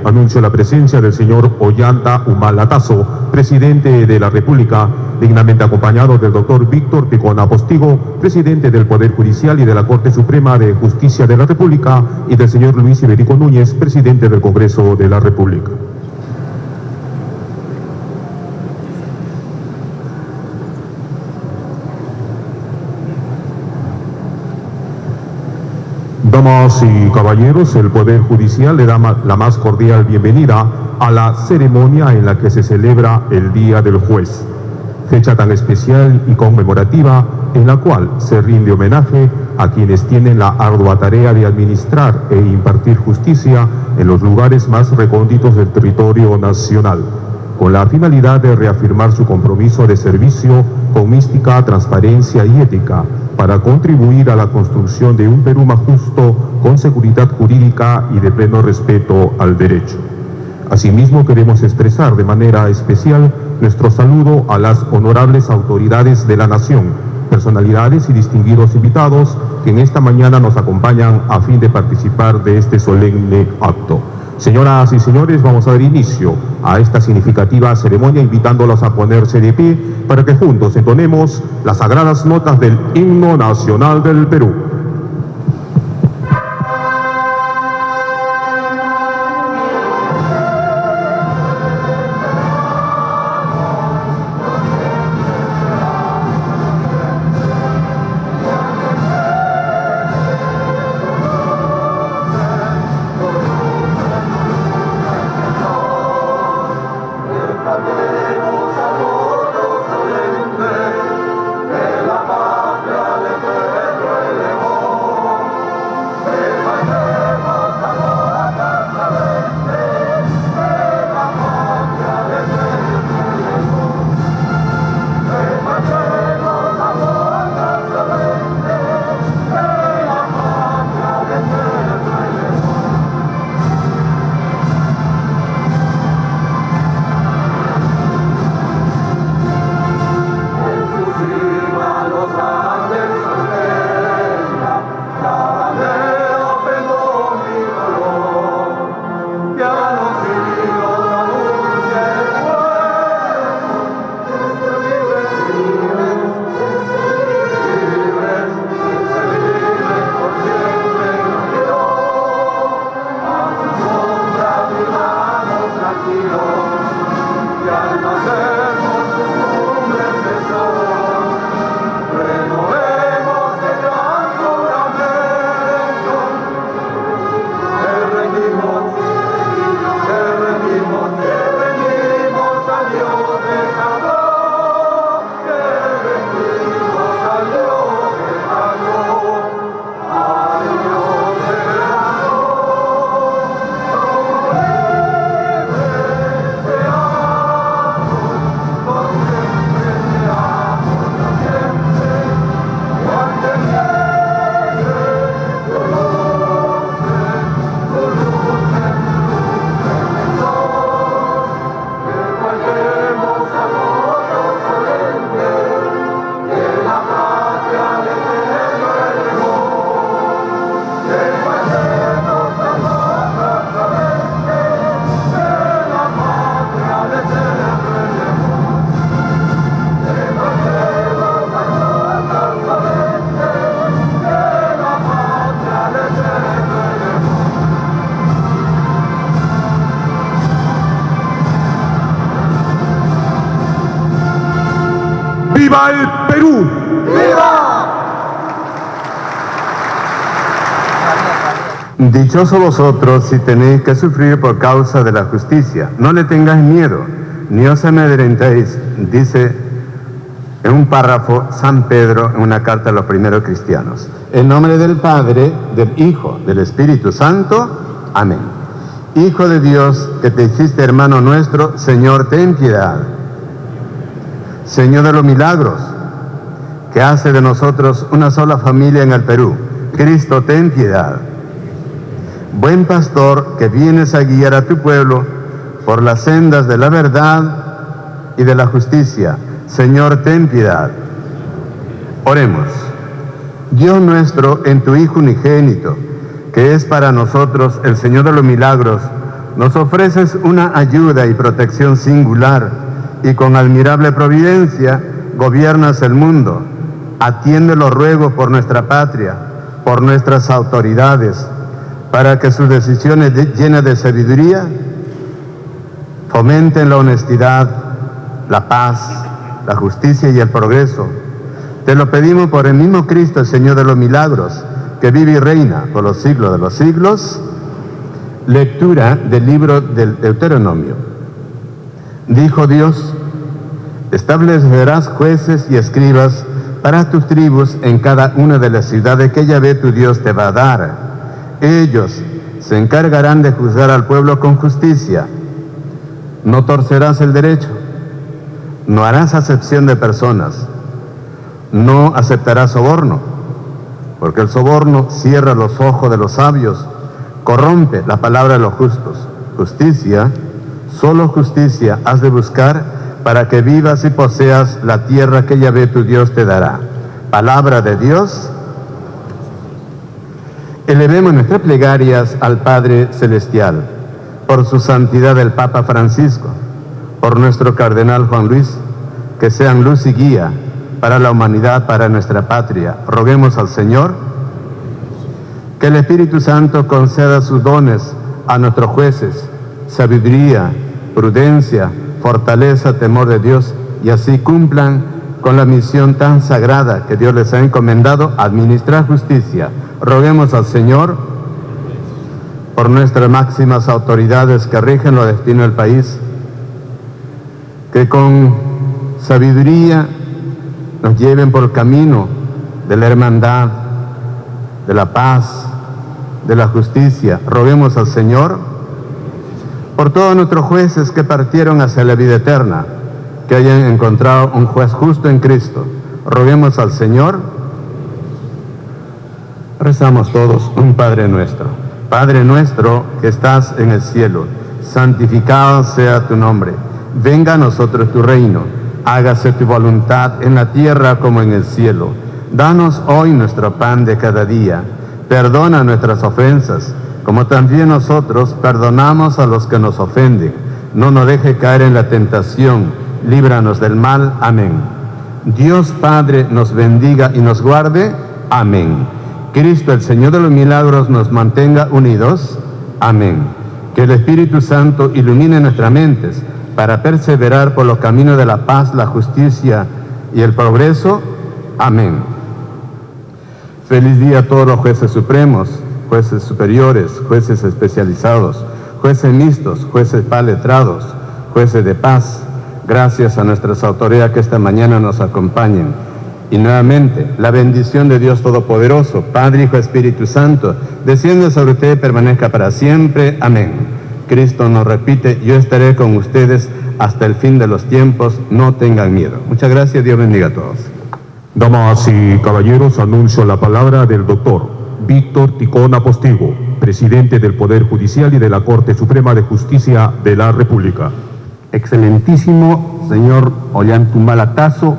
Anuncio la presencia del señor Ollanta Humala Tasso, presidente de la República, dignamente acompañado del doctor Víctor Picona Postigo, presidente del Poder Judicial y de la Corte Suprema de Justicia de la República, y del señor Luis Iberico Núñez, presidente del Congreso de la República. Damas y caballeros, el Poder Judicial le da la más cordial bienvenida a la ceremonia en la que se celebra el Día del Juez, fecha tan especial y conmemorativa en la cual se rinde homenaje a quienes tienen la ardua tarea de administrar e impartir justicia en los lugares más recónditos del territorio nacional, con la finalidad de reafirmar su compromiso de servicio con mística, transparencia y ética, para contribuir a la construcción de un Perú más justo, con seguridad jurídica y de pleno respeto al derecho. Asimismo, queremos expresar de manera especial nuestro saludo a las honorables autoridades de la nación, personalidades y distinguidos invitados que en esta mañana nos acompañan a fin de participar de este solemne acto. Señoras y señores, vamos a dar inicio a esta significativa ceremonia invitándolos a ponerse de pie para que juntos entonemos las sagradas notas del Himno Nacional del Perú. ¡Viva el Perú! ¡Viva! Dichosos vosotros si tenéis que sufrir por causa de la justicia. No le tengáis miedo, ni os amedrentéis, dice en un párrafo San Pedro en una carta a los primeros cristianos. En nombre del Padre, del Hijo, del Espíritu Santo. Amén. Hijo de Dios, que te hiciste hermano nuestro, Señor, ten piedad. Señor de los milagros, que hace de nosotros una sola familia en el Perú, Cristo, ten piedad. Buen pastor, que vienes a guiar a tu pueblo por las sendas de la verdad y de la justicia, Señor, ten piedad. Oremos. Dios nuestro, en tu Hijo unigénito, que es para nosotros el Señor de los milagros, nos ofreces una ayuda y protección singular y con admirable providencia gobiernas el mundo. Atiende los ruegos por nuestra patria, por nuestras autoridades, para que sus decisiones llenas de sabiduría fomenten la honestidad, la paz, la justicia y el progreso. Te lo pedimos por el mismo Cristo, el Señor de los milagros, que vive y reina por los siglos de los siglos. Lectura del libro del Deuteronomio. Dijo Dios: establecerás jueces y escribas para tus tribus en cada una de las ciudades que Yahvé tu Dios te va a dar. Ellos se encargarán de juzgar al pueblo con justicia. No torcerás el derecho, no harás acepción de personas, no aceptarás soborno, porque el soborno cierra los ojos de los sabios, corrompe la palabra de los justos. Justicia, solo justicia has de buscar para que vivas y poseas la tierra que Yahvé tu Dios te dará. Palabra de Dios. Elevemos nuestras plegarias al Padre Celestial, por su santidad el Papa Francisco, por nuestro Cardenal Juan Luis, que sean luz y guía para la humanidad, para nuestra patria. Roguemos al Señor que el Espíritu Santo conceda sus dones a nuestros jueces, sabiduría, prudencia, fortaleza, temor de Dios, y así cumplan con la misión tan sagrada que Dios les ha encomendado, administrar justicia. Roguemos al Señor por nuestras máximas autoridades que rigen los destinos del país, que con sabiduría nos lleven por el camino de la hermandad, de la paz, de la justicia. Roguemos al Señor por todos nuestros jueces que partieron hacia la vida eterna, que hayan encontrado un juez justo en Cristo. Roguemos al Señor. Rezamos todos un Padre Nuestro. Padre nuestro que estás en el cielo, santificado sea tu nombre. Venga a nosotros tu reino. Hágase tu voluntad en la tierra como en el cielo. Danos hoy nuestro pan de cada día. Perdona nuestras ofensas, como también nosotros perdonamos a los que nos ofenden. No nos deje caer en la tentación. Líbranos del mal. Amén. Dios Padre nos bendiga y nos guarde. Amén. Cristo, el Señor de los milagros, nos mantenga unidos. Amén. Que el Espíritu Santo ilumine nuestras mentes para perseverar por los caminos de la paz, la justicia y el progreso. Amén. Feliz día a todos los jueces supremos, jueces superiores, jueces especializados, jueces mixtos, jueces paletrados, jueces de paz. Gracias a nuestras autoridades que esta mañana nos acompañen. Y nuevamente, la bendición de Dios Todopoderoso, Padre, Hijo, Espíritu Santo, descienda sobre ustedes y permanezca para siempre. Amén. Cristo nos repite: yo estaré con ustedes hasta el fin de los tiempos, no tengan miedo. Muchas gracias, Dios bendiga a todos. Damas y caballeros, anuncio la palabra del doctor Víctor Ticona Postigo, presidente del Poder Judicial y de la Corte Suprema de Justicia de la República. Excelentísimo señor Ollantaytamala Tasso,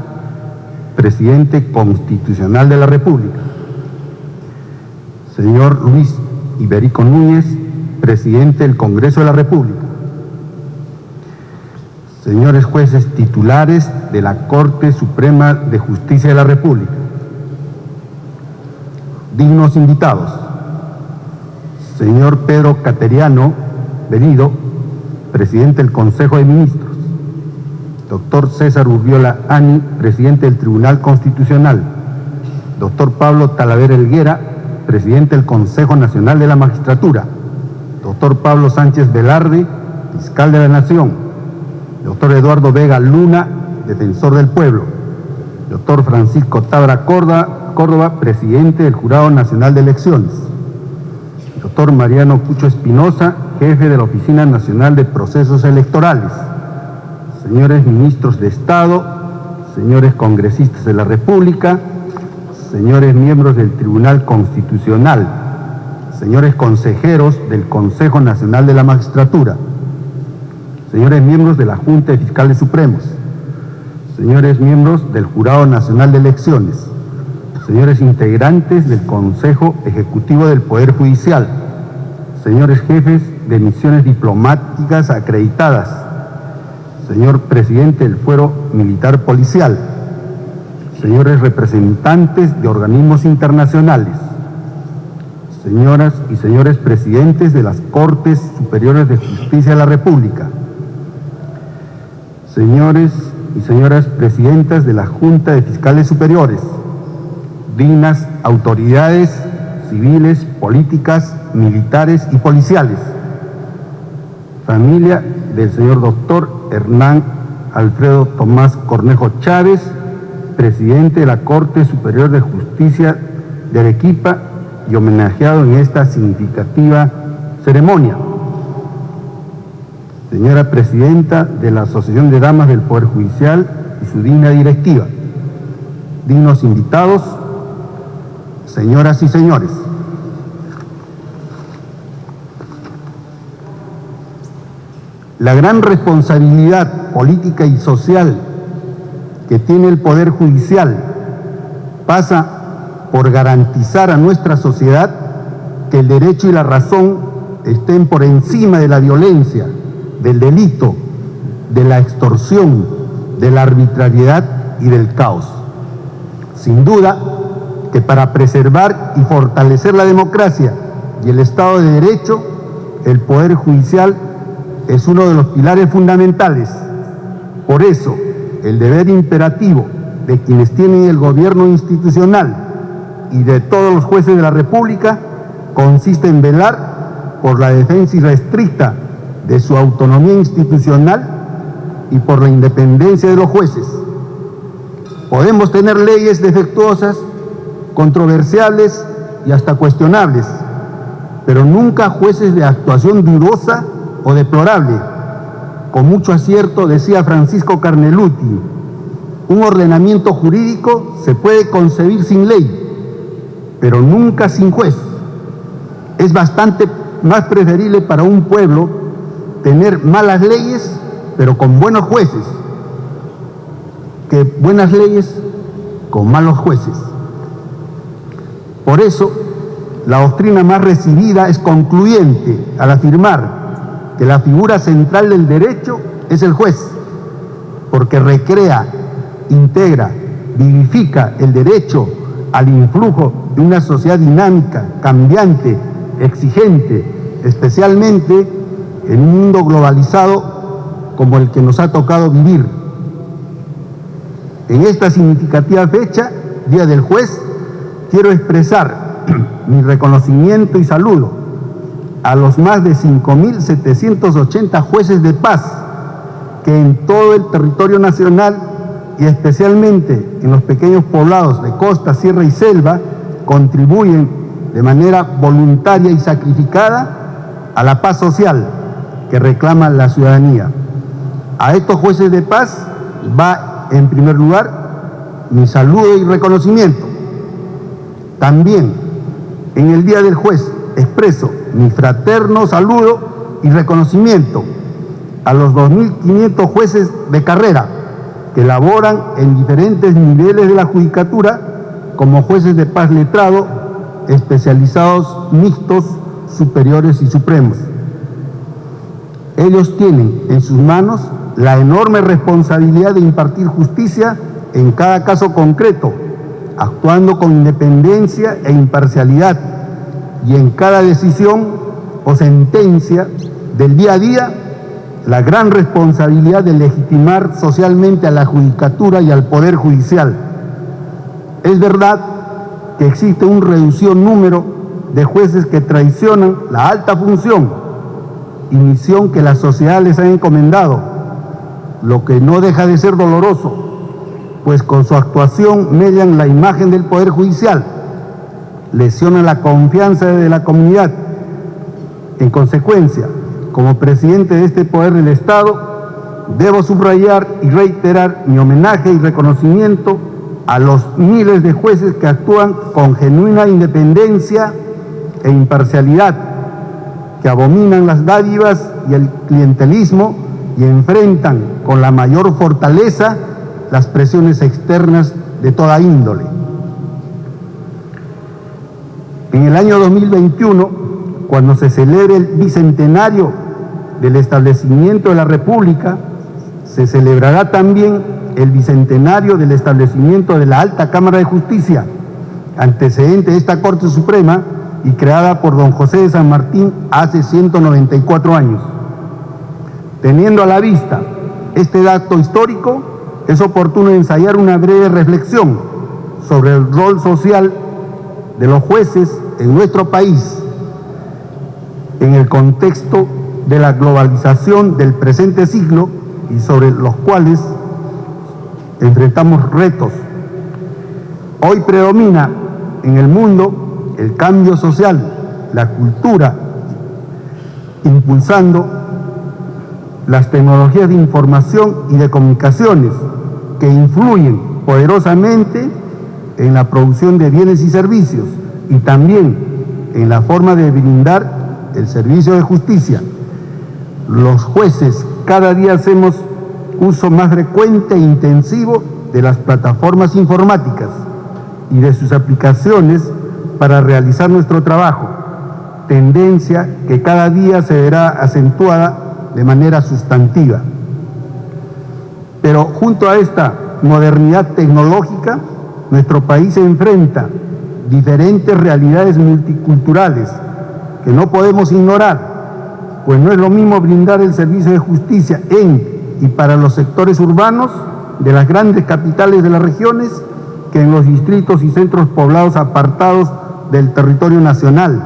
presidente constitucional de la República. Señor Luis Iberico Núñez, presidente del Congreso de la República. Señores jueces titulares de la Corte Suprema de Justicia de la República. Dignos invitados. Señor Pedro Cateriano Venido, presidente del Consejo de Ministros. Doctor César Urbiola Ani, presidente del Tribunal Constitucional. Doctor Pablo Talavera Helguera, presidente del Consejo Nacional de la Magistratura. Doctor Pablo Sánchez Velarde, fiscal de la Nación. Doctor Eduardo Vega Luna, defensor del pueblo. Doctor Francisco Tabra Córdoba, presidente del Jurado Nacional de Elecciones. Doctor Mariano Cucho Espinosa, jefe de la Oficina Nacional de Procesos Electorales. Señores ministros de Estado, señores congresistas de la República, señores miembros del Tribunal Constitucional, señores consejeros del Consejo Nacional de la Magistratura, señores miembros de la Junta de Fiscales Supremos, señores miembros del Jurado Nacional de Elecciones, señores integrantes del Consejo Ejecutivo del Poder Judicial, señores jefes de misiones diplomáticas acreditadas, señor presidente del Fuero Militar Policial, señores representantes de organismos internacionales, señoras y señores presidentes de las Cortes Superiores de Justicia de la República, señores y señoras presidentas de la Junta de Fiscales Superiores, dignas autoridades civiles, políticas, militares y policiales, familia del señor doctor Hernán Alfredo Tomás Cornejo Chávez, presidente de la Corte Superior de Justicia de Arequipa y homenajeado en esta significativa ceremonia. Señora presidenta de la Asociación de Damas del Poder Judicial y su digna directiva, dignos invitados, señoras y señores. La gran responsabilidad política y social que tiene el Poder Judicial pasa por garantizar a nuestra sociedad que el derecho y la razón estén por encima de la violencia, del delito, de la extorsión, de la arbitrariedad y del caos. Sin duda que para preservar y fortalecer la democracia y el Estado de Derecho, el Poder Judicial es uno de los pilares fundamentales. Por eso, el deber imperativo de quienes tienen el gobierno institucional y de todos los jueces de la República consiste en velar por la defensa irrestricta de su autonomía institucional y por la independencia de los jueces. Podemos tener leyes defectuosas, controversiales y hasta cuestionables, pero nunca jueces de actuación dudosa o deplorable. Con mucho acierto decía Francisco Carneluti, un ordenamiento jurídico se puede concebir sin ley, pero nunca sin juez. Es bastante más preferible para un pueblo tener malas leyes, pero con buenos jueces, que buenas leyes con malos jueces. Por eso, la doctrina más recibida es concluyente al afirmar que la figura central del derecho es el juez, porque recrea, integra, vivifica el derecho al influjo de una sociedad dinámica, cambiante, exigente, especialmente en un mundo globalizado como el que nos ha tocado vivir. En esta significativa fecha, Día del Juez, quiero expresar mi reconocimiento y saludo a los más de 5.780 jueces de paz que en todo el territorio nacional y especialmente en los pequeños poblados de costa, sierra y selva contribuyen de manera voluntaria y sacrificada a la paz social que reclama la ciudadanía. A estos jueces de paz va en primer lugar mi saludo y reconocimiento. También en el Día del Juez expreso mi fraterno saludo y reconocimiento a los 2.500 jueces de carrera que laboran en diferentes niveles de la judicatura como jueces de paz letrado, especializados, mixtos, superiores y supremos. Ellos tienen en sus manos la enorme responsabilidad de impartir justicia en cada caso concreto, actuando con independencia e imparcialidad, y en cada decisión o sentencia del día a día, la gran responsabilidad de legitimar socialmente a la judicatura y al Poder Judicial. Es verdad que existe un reducido número de jueces que traicionan la alta función y misión que la sociedad les ha encomendado, lo que no deja de ser doloroso, pues con su actuación median la imagen del Poder Judicial, lesiona la confianza de la comunidad. En consecuencia, como presidente de este poder del Estado, debo subrayar y reiterar mi homenaje y reconocimiento a los miles de jueces que actúan con genuina independencia e imparcialidad, que abominan las dádivas y el clientelismo y enfrentan con la mayor fortaleza las presiones externas de toda índole. En el año 2021 cuando se celebre el bicentenario del establecimiento de la República, se celebrará también el bicentenario del establecimiento de la Alta Cámara de Justicia, antecedente de esta Corte Suprema y creada por don José de San Martín hace 194 años. Teniendo a la vista este dato histórico, es oportuno ensayar una breve reflexión sobre el rol social de los jueces en nuestro país, en el contexto de la globalización del presente siglo y sobre los cuales enfrentamos retos. Hoy predomina en el mundo el cambio social, la cultura, impulsando las tecnologías de información y de comunicaciones que influyen poderosamente en la producción de bienes y servicios y también en la forma de brindar el servicio de justicia. Los jueces cada día hacemos uso más frecuente e intensivo de las plataformas informáticas y de sus aplicaciones para realizar nuestro trabajo, tendencia que cada día se verá acentuada de manera sustantiva. Pero junto a esta modernidad tecnológica, nuestro país se enfrenta diferentes realidades multiculturales que no podemos ignorar, pues no es lo mismo brindar el servicio de justicia en y para los sectores urbanos de las grandes capitales de las regiones que en los distritos y centros poblados apartados del territorio nacional,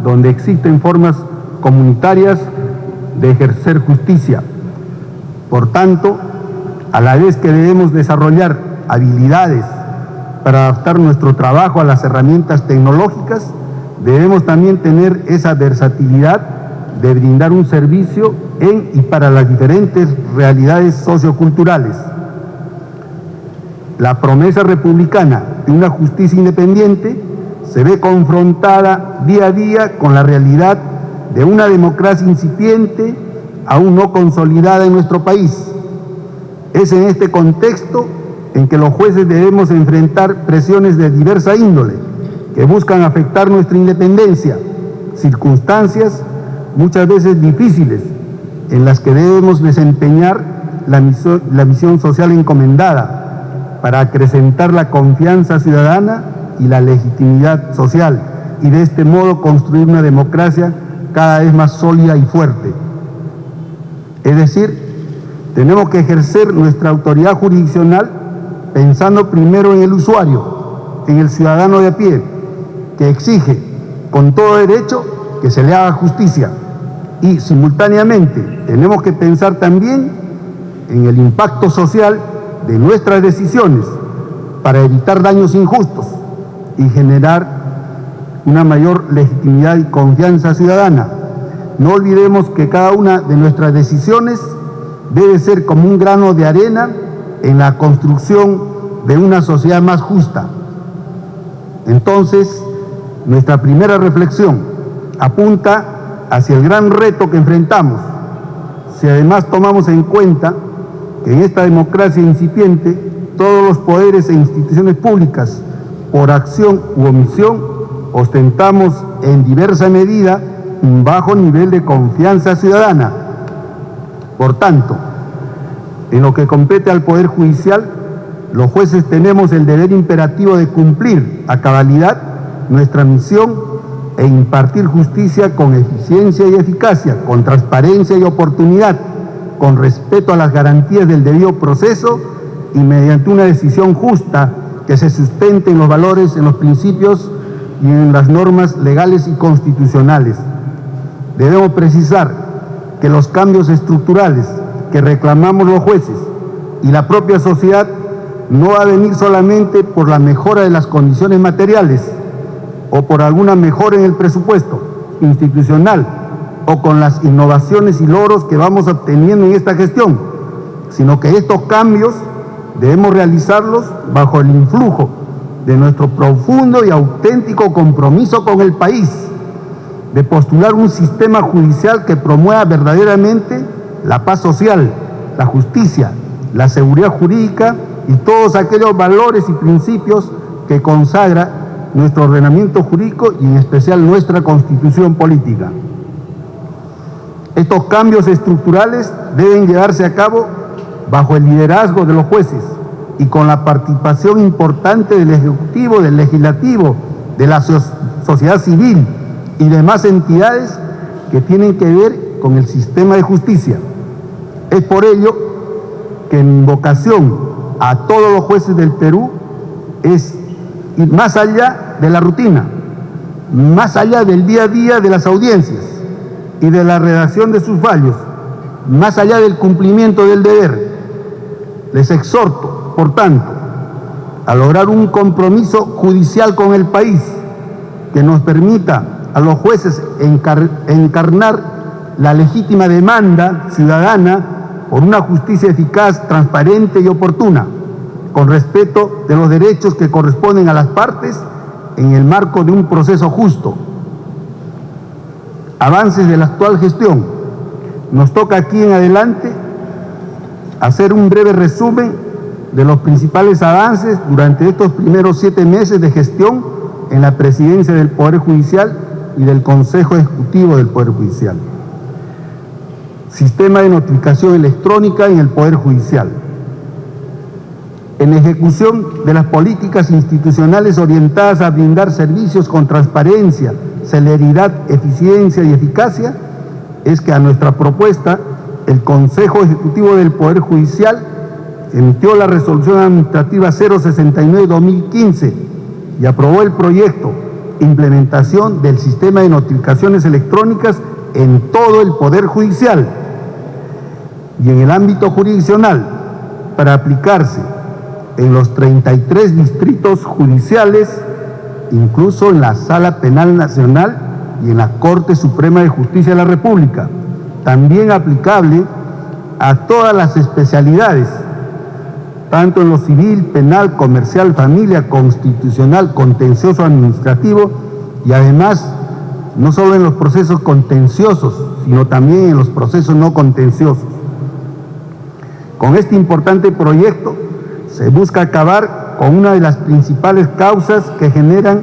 donde existen formas comunitarias de ejercer justicia. Por tanto, a la vez que debemos desarrollar habilidades para adaptar nuestro trabajo a las herramientas tecnológicas, debemos también tener esa versatilidad de brindar un servicio en y para las diferentes realidades socioculturales. La promesa republicana de una justicia independiente se ve confrontada día a día con la realidad de una democracia incipiente, aún no consolidada en nuestro país. Es en este contexto en que los jueces debemos enfrentar presiones de diversa índole que buscan afectar nuestra independencia, circunstancias muchas veces difíciles en las que debemos desempeñar la misión social encomendada para acrecentar la confianza ciudadana y la legitimidad social y de este modo construir una democracia cada vez más sólida y fuerte. Es decir, tenemos que ejercer nuestra autoridad jurisdiccional pensando primero en el usuario, en el ciudadano de a pie, que exige con todo derecho que se le haga justicia. Y simultáneamente tenemos que pensar también en el impacto social de nuestras decisiones para evitar daños injustos y generar una mayor legitimidad y confianza ciudadana. No olvidemos que cada una de nuestras decisiones debe ser como un grano de arena en la construcción de una sociedad más justa. Entonces, nuestra primera reflexión apunta hacia el gran reto que enfrentamos. Si además tomamos en cuenta que en esta democracia incipiente todos los poderes e instituciones públicas, por acción u omisión, ostentamos en diversa medida un bajo nivel de confianza ciudadana. Por tanto, en lo que compete al Poder Judicial, los jueces tenemos el deber imperativo de cumplir a cabalidad nuestra misión e impartir justicia con eficiencia y eficacia, con transparencia y oportunidad, con respeto a las garantías del debido proceso y mediante una decisión justa que se sustente en los valores, en los principios y en las normas legales y constitucionales. Debemos precisar que los cambios estructurales que reclamamos los jueces y la propia sociedad no va a venir solamente por la mejora de las condiciones materiales o por alguna mejora en el presupuesto institucional o con las innovaciones y logros que vamos obteniendo en esta gestión, sino que estos cambios debemos realizarlos bajo el influjo de nuestro profundo y auténtico compromiso con el país, de postular un sistema judicial que promueva verdaderamente la paz social, la justicia, la seguridad jurídica y todos aquellos valores y principios que consagra nuestro ordenamiento jurídico y en especial nuestra constitución política. Estos cambios estructurales deben llevarse a cabo bajo el liderazgo de los jueces y con la participación importante del Ejecutivo, del Legislativo, de la sociedad civil y demás entidades que tienen que ver con el sistema de justicia. Es por ello que en invocación a todos los jueces del Perú es ir más allá de la rutina, más allá del día a día de las audiencias y de la redacción de sus fallos, más allá del cumplimiento del deber. Les exhorto, por tanto, a lograr un compromiso judicial con el país que nos permita a los jueces encarnar la legítima demanda ciudadana por una justicia eficaz, transparente y oportuna, con respeto de los derechos que corresponden a las partes en el marco de un proceso justo. Avances de la actual gestión. Nos toca aquí en adelante hacer un breve resumen de los principales avances durante estos primeros 7 meses de gestión en la presidencia del Poder Judicial y del Consejo Ejecutivo del Poder Judicial. Sistema de notificación electrónica en el Poder Judicial. En ejecución de las políticas institucionales orientadas a brindar servicios con transparencia, celeridad, eficiencia y eficacia, es que a nuestra propuesta el Consejo Ejecutivo del Poder Judicial emitió la Resolución Administrativa 069-2015 y aprobó el proyecto Implementación del Sistema de Notificaciones Electrónicas en todo el Poder Judicial y en el ámbito jurisdiccional para aplicarse en los 33 distritos judiciales, incluso en la Sala Penal Nacional y en la Corte Suprema de Justicia de la República. También aplicable a todas las especialidades, tanto en lo civil, penal, comercial, familia, constitucional, contencioso, administrativo y además no solo en los procesos contenciosos, sino también en los procesos no contenciosos. Con este importante proyecto se busca acabar con una de las principales causas que generan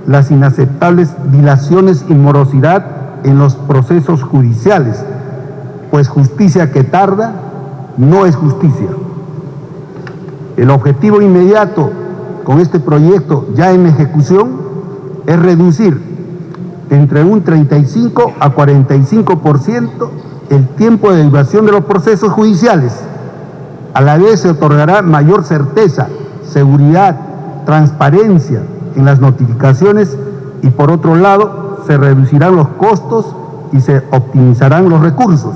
las inaceptables dilaciones y morosidad en los procesos judiciales, pues justicia que tarda no es justicia. El objetivo inmediato con este proyecto ya en ejecución es reducir entre un 35 a 45% el tiempo de duración de los procesos judiciales. A la vez se otorgará mayor certeza, seguridad, transparencia en las notificaciones y por otro lado se reducirán los costos y se optimizarán los recursos.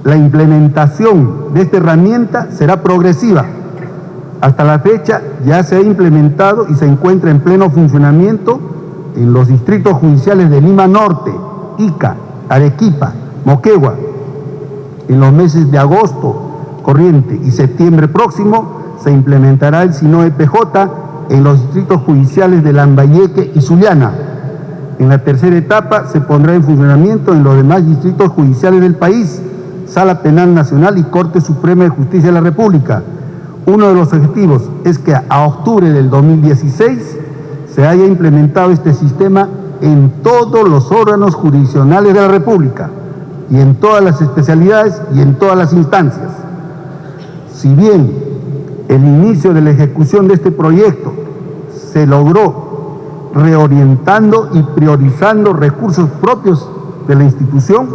La implementación de esta herramienta será progresiva. Hasta la fecha ya se ha implementado y se encuentra en pleno funcionamiento en los distritos judiciales de Lima Norte, Ica, Arequipa, Moquegua. En los meses de agosto corriente y septiembre próximo se implementará el SINOE PJ en los distritos judiciales de Lambayeque y Sullana. En la tercera etapa se pondrá en funcionamiento en los demás distritos judiciales del país, Sala Penal Nacional y Corte Suprema de Justicia de la República. Uno de los objetivos es que a octubre del 2016 se haya implementado este sistema en todos los órganos jurisdiccionales de la República y en todas las especialidades y en todas las instancias. Si bien el inicio de la ejecución de este proyecto se logró reorientando y priorizando recursos propios de la institución,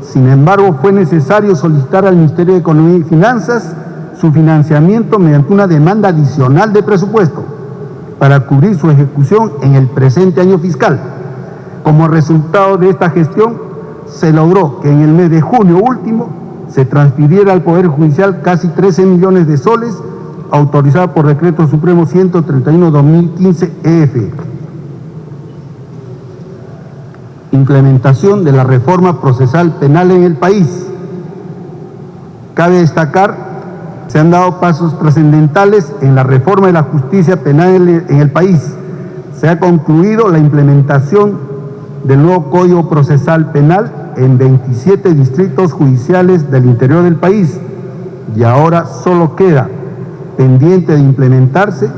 sin embargo fue necesario solicitar al Ministerio de Economía y Finanzas su financiamiento mediante una demanda adicional de presupuesto para cubrir su ejecución en el presente año fiscal. Como resultado de esta gestión, se logró que en el mes de junio último se transfiriera al Poder Judicial casi 13 millones de soles, autorizada por Decreto Supremo 131/2015 EF. Implementación de la reforma procesal penal en el país. Cabe destacar, se han dado pasos trascendentales en la reforma de la justicia penal en el país. Se ha concluido la implementación del nuevo Código Procesal Penal en 27 distritos judiciales del interior del país y ahora solo queda pendiente de implementarse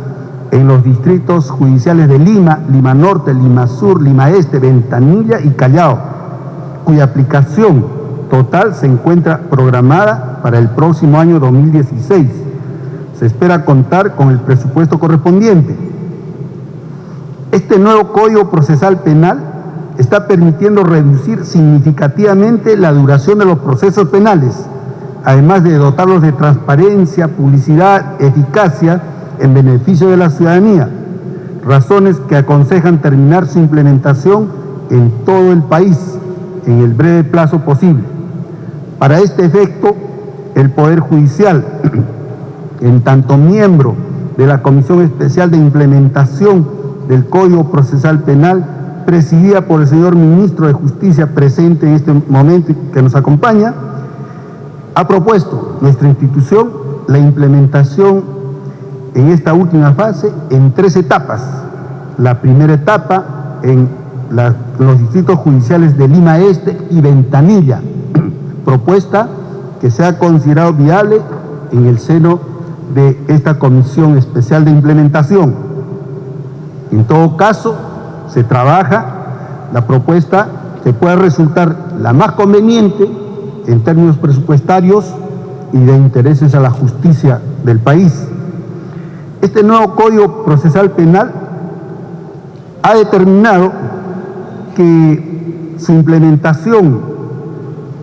en los distritos judiciales de Lima, Lima Norte, Lima Sur, Lima Este, Ventanilla y Callao, cuya aplicación total se encuentra programada para el próximo año 2016. Se espera contar con el presupuesto correspondiente. Este nuevo Código Procesal Penal está permitiendo reducir significativamente la duración de los procesos penales, además de dotarlos de transparencia, publicidad, eficacia en beneficio de la ciudadanía, razones que aconsejan terminar su implementación en todo el país en el breve plazo posible. Para este efecto, el Poder Judicial, en tanto miembro de la Comisión Especial de Implementación del Código Procesal Penal, presidida por el señor Ministro de Justicia presente en este momento y que nos acompaña, ha propuesto nuestra institución la implementación en esta última fase en 3 etapas. La primera etapa en los distritos judiciales de Lima Este y Ventanilla, propuesta que se ha considerado viable en el seno de esta Comisión Especial de Implementación. En todo caso, se trabaja la propuesta que pueda resultar la más conveniente en términos presupuestarios y de intereses a la justicia del país. Este nuevo Código Procesal Penal ha determinado que su implementación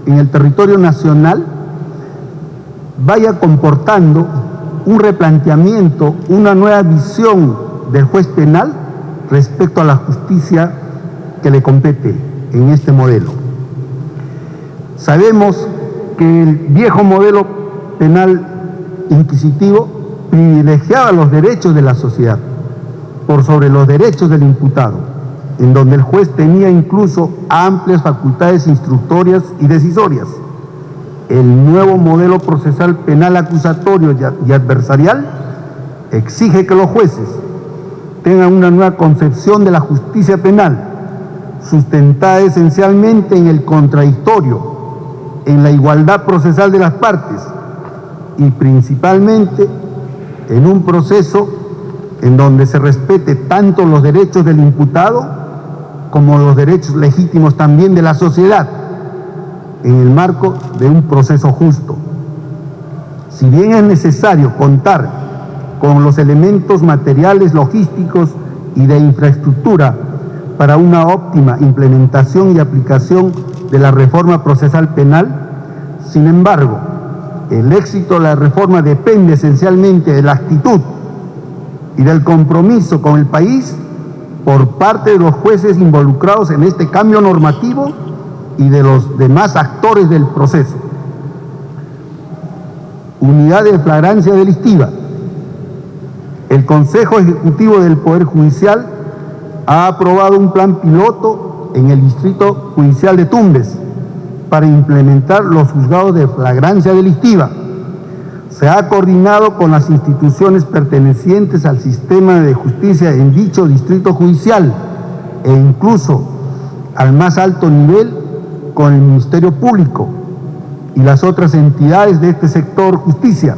en el territorio nacional vaya comportando un replanteamiento, una nueva visión del juez penal respecto a la justicia que le compete en este modelo. Sabemos que el viejo modelo penal inquisitivo privilegiaba los derechos de la sociedad por sobre los derechos del imputado, en donde el juez tenía incluso amplias facultades instructorias y decisorias. El nuevo modelo procesal penal acusatorio y adversarial exige que los jueces tengan una nueva concepción de la justicia penal, sustentada esencialmente en el contradictorio, en la igualdad procesal de las partes y principalmente en un proceso en donde se respete tanto los derechos del imputado como los derechos legítimos también de la sociedad, en el marco de un proceso justo. Si bien es necesario contar con los elementos materiales, logísticos y de infraestructura para una óptima implementación y aplicación de la reforma procesal penal, sin embargo, el éxito de la reforma depende esencialmente de la actitud y del compromiso con el país por parte de los jueces involucrados en este cambio normativo y de los demás actores del proceso. Unidad de flagrancia delictiva. El Consejo Ejecutivo del Poder Judicial ha aprobado un plan piloto en el Distrito Judicial de Tumbes para implementar los juzgados de flagrancia delictiva. Se ha coordinado con las instituciones pertenecientes al sistema de justicia en dicho distrito judicial e incluso al más alto nivel con el Ministerio Público y las otras entidades de este sector justicia,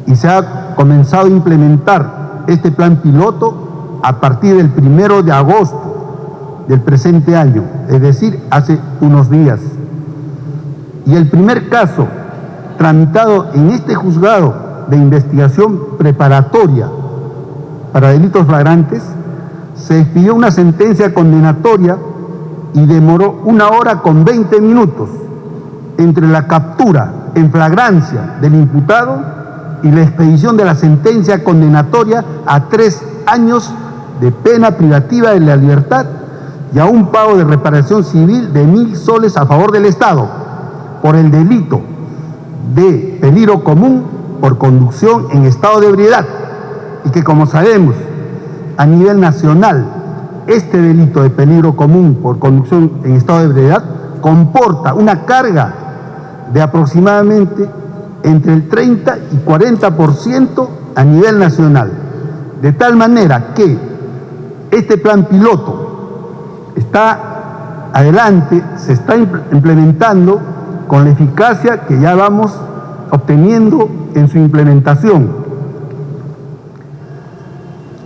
y se ha comenzado a implementar este plan piloto a partir del 1 de agosto del presente año, es decir, hace unos días. Y el primer caso tramitado en este juzgado de investigación preparatoria para delitos flagrantes, se expidió una sentencia condenatoria y demoró 1 hora con 20 minutos entre la captura en flagrancia del imputado y la expedición de la sentencia condenatoria a 3 años de pena privativa de la libertad y a un pago de reparación civil de 1.000 soles a favor del Estado por el delito de peligro común por conducción en estado de ebriedad, y que, como sabemos, a nivel nacional este delito de peligro común por conducción en estado de ebriedad comporta una carga de aproximadamente entre el 30 y 40% a nivel nacional, de tal manera que este plan piloto está adelante, se está implementando con la eficacia que ya vamos obteniendo en su implementación.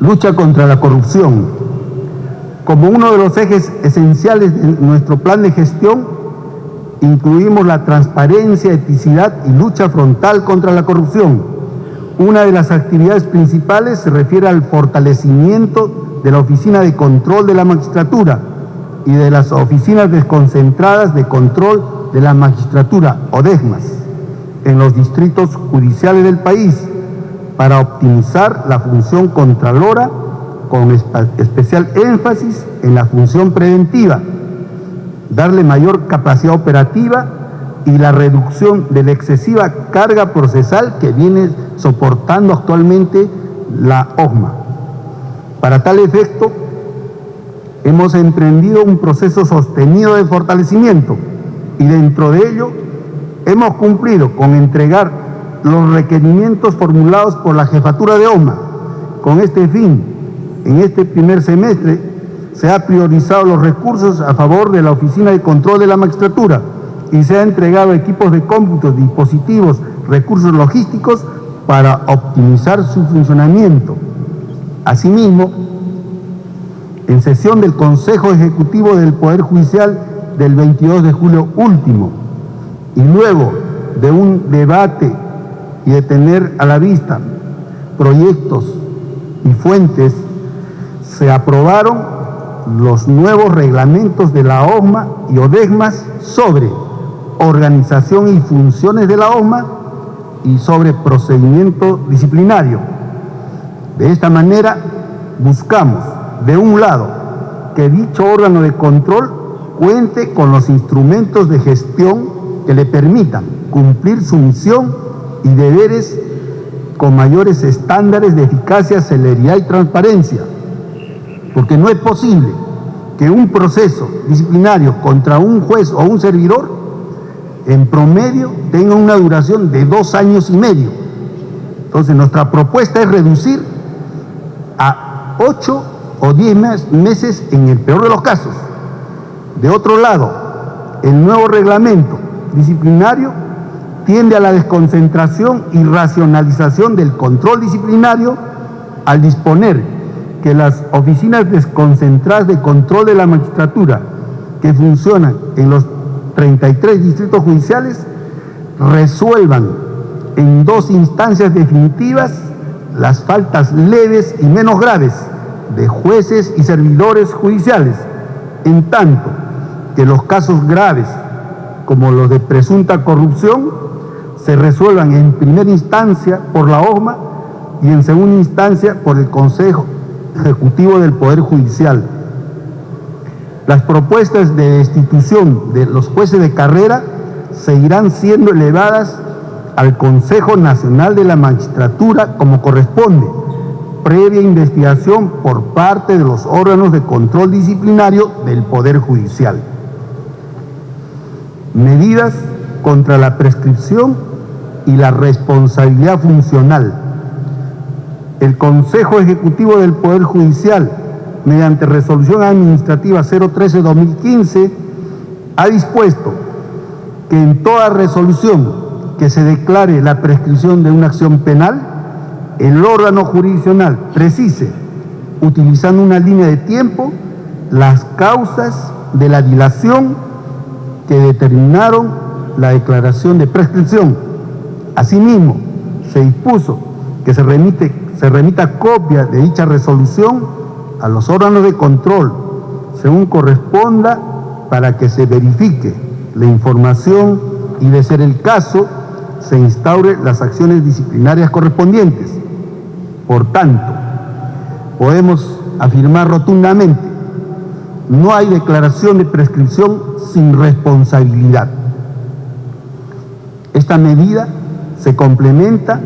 lucha contra la corrupción. Como uno de los ejes esenciales de nuestro plan de gestión, incluimos la transparencia, eticidad y lucha frontal contra la corrupción. Una de las actividades principales se refiere al fortalecimiento de la Oficina de Control de la Magistratura y de las oficinas desconcentradas de control de la magistratura, ODESMAS, en los distritos judiciales del país, para optimizar la función contralora con especial énfasis en la función preventiva, darle mayor capacidad operativa y la reducción de la excesiva carga procesal que viene soportando actualmente la OSMA. Para tal efecto, hemos emprendido un proceso sostenido de fortalecimiento y dentro de ello hemos cumplido con entregar los requerimientos formulados por la Jefatura de OSMA. Con este fin, en este primer semestre se ha priorizado los recursos a favor de la Oficina de Control de la Magistratura y se ha entregado equipos de cómputo, dispositivos, recursos logísticos para optimizar su funcionamiento. Asimismo, en sesión del Consejo Ejecutivo del Poder Judicial del 22 de julio último, y luego de un debate y de tener a la vista proyectos y fuentes, se aprobaron los nuevos reglamentos de la OSMA y ODESMAS sobre organización y funciones de la OSMA y sobre procedimiento disciplinario. De esta manera buscamos, de un lado, que dicho órgano de control cuente con los instrumentos de gestión que le permitan cumplir su misión y deberes con mayores estándares de eficacia, celeridad y transparencia, porque no es posible que un proceso disciplinario contra un juez o un servidor en promedio tenga una duración de 2 años y medio. Entonces nuestra propuesta es reducir a 8 o 10 meses en el peor de los casos. De otro lado, el nuevo reglamento disciplinario tiende a la desconcentración y racionalización del control disciplinario al disponer que las oficinas desconcentradas de control de la magistratura que funcionan en los 33 distritos judiciales resuelvan en 2 instancias definitivas las faltas leves y menos graves de jueces y servidores judiciales, en tanto que los casos graves, como los de presunta corrupción, se resuelvan en primera instancia por la OSMA y en segunda instancia por el Consejo Ejecutivo del Poder Judicial. Las propuestas de destitución de los jueces de carrera seguirán siendo elevadas al Consejo Nacional de la Magistratura como corresponde, previa investigación por parte de los órganos de control disciplinario del Poder Judicial. Medidas contra la prescripción y la responsabilidad funcional. El Consejo Ejecutivo del Poder Judicial, mediante resolución administrativa 013-2015, ha dispuesto que en toda resolución que se declare la prescripción de una acción penal, el órgano jurisdiccional precise, utilizando una línea de tiempo, las causas de la dilación que determinaron la declaración de prescripción. Asimismo, se dispuso que se remita copia de dicha resolución a los órganos de control, según corresponda, para que se verifique la información y, de ser el caso, se instaure las acciones disciplinarias correspondientes. Por tanto, podemos afirmar rotundamente: no hay declaración de prescripción sin responsabilidad. Esta medida se complementa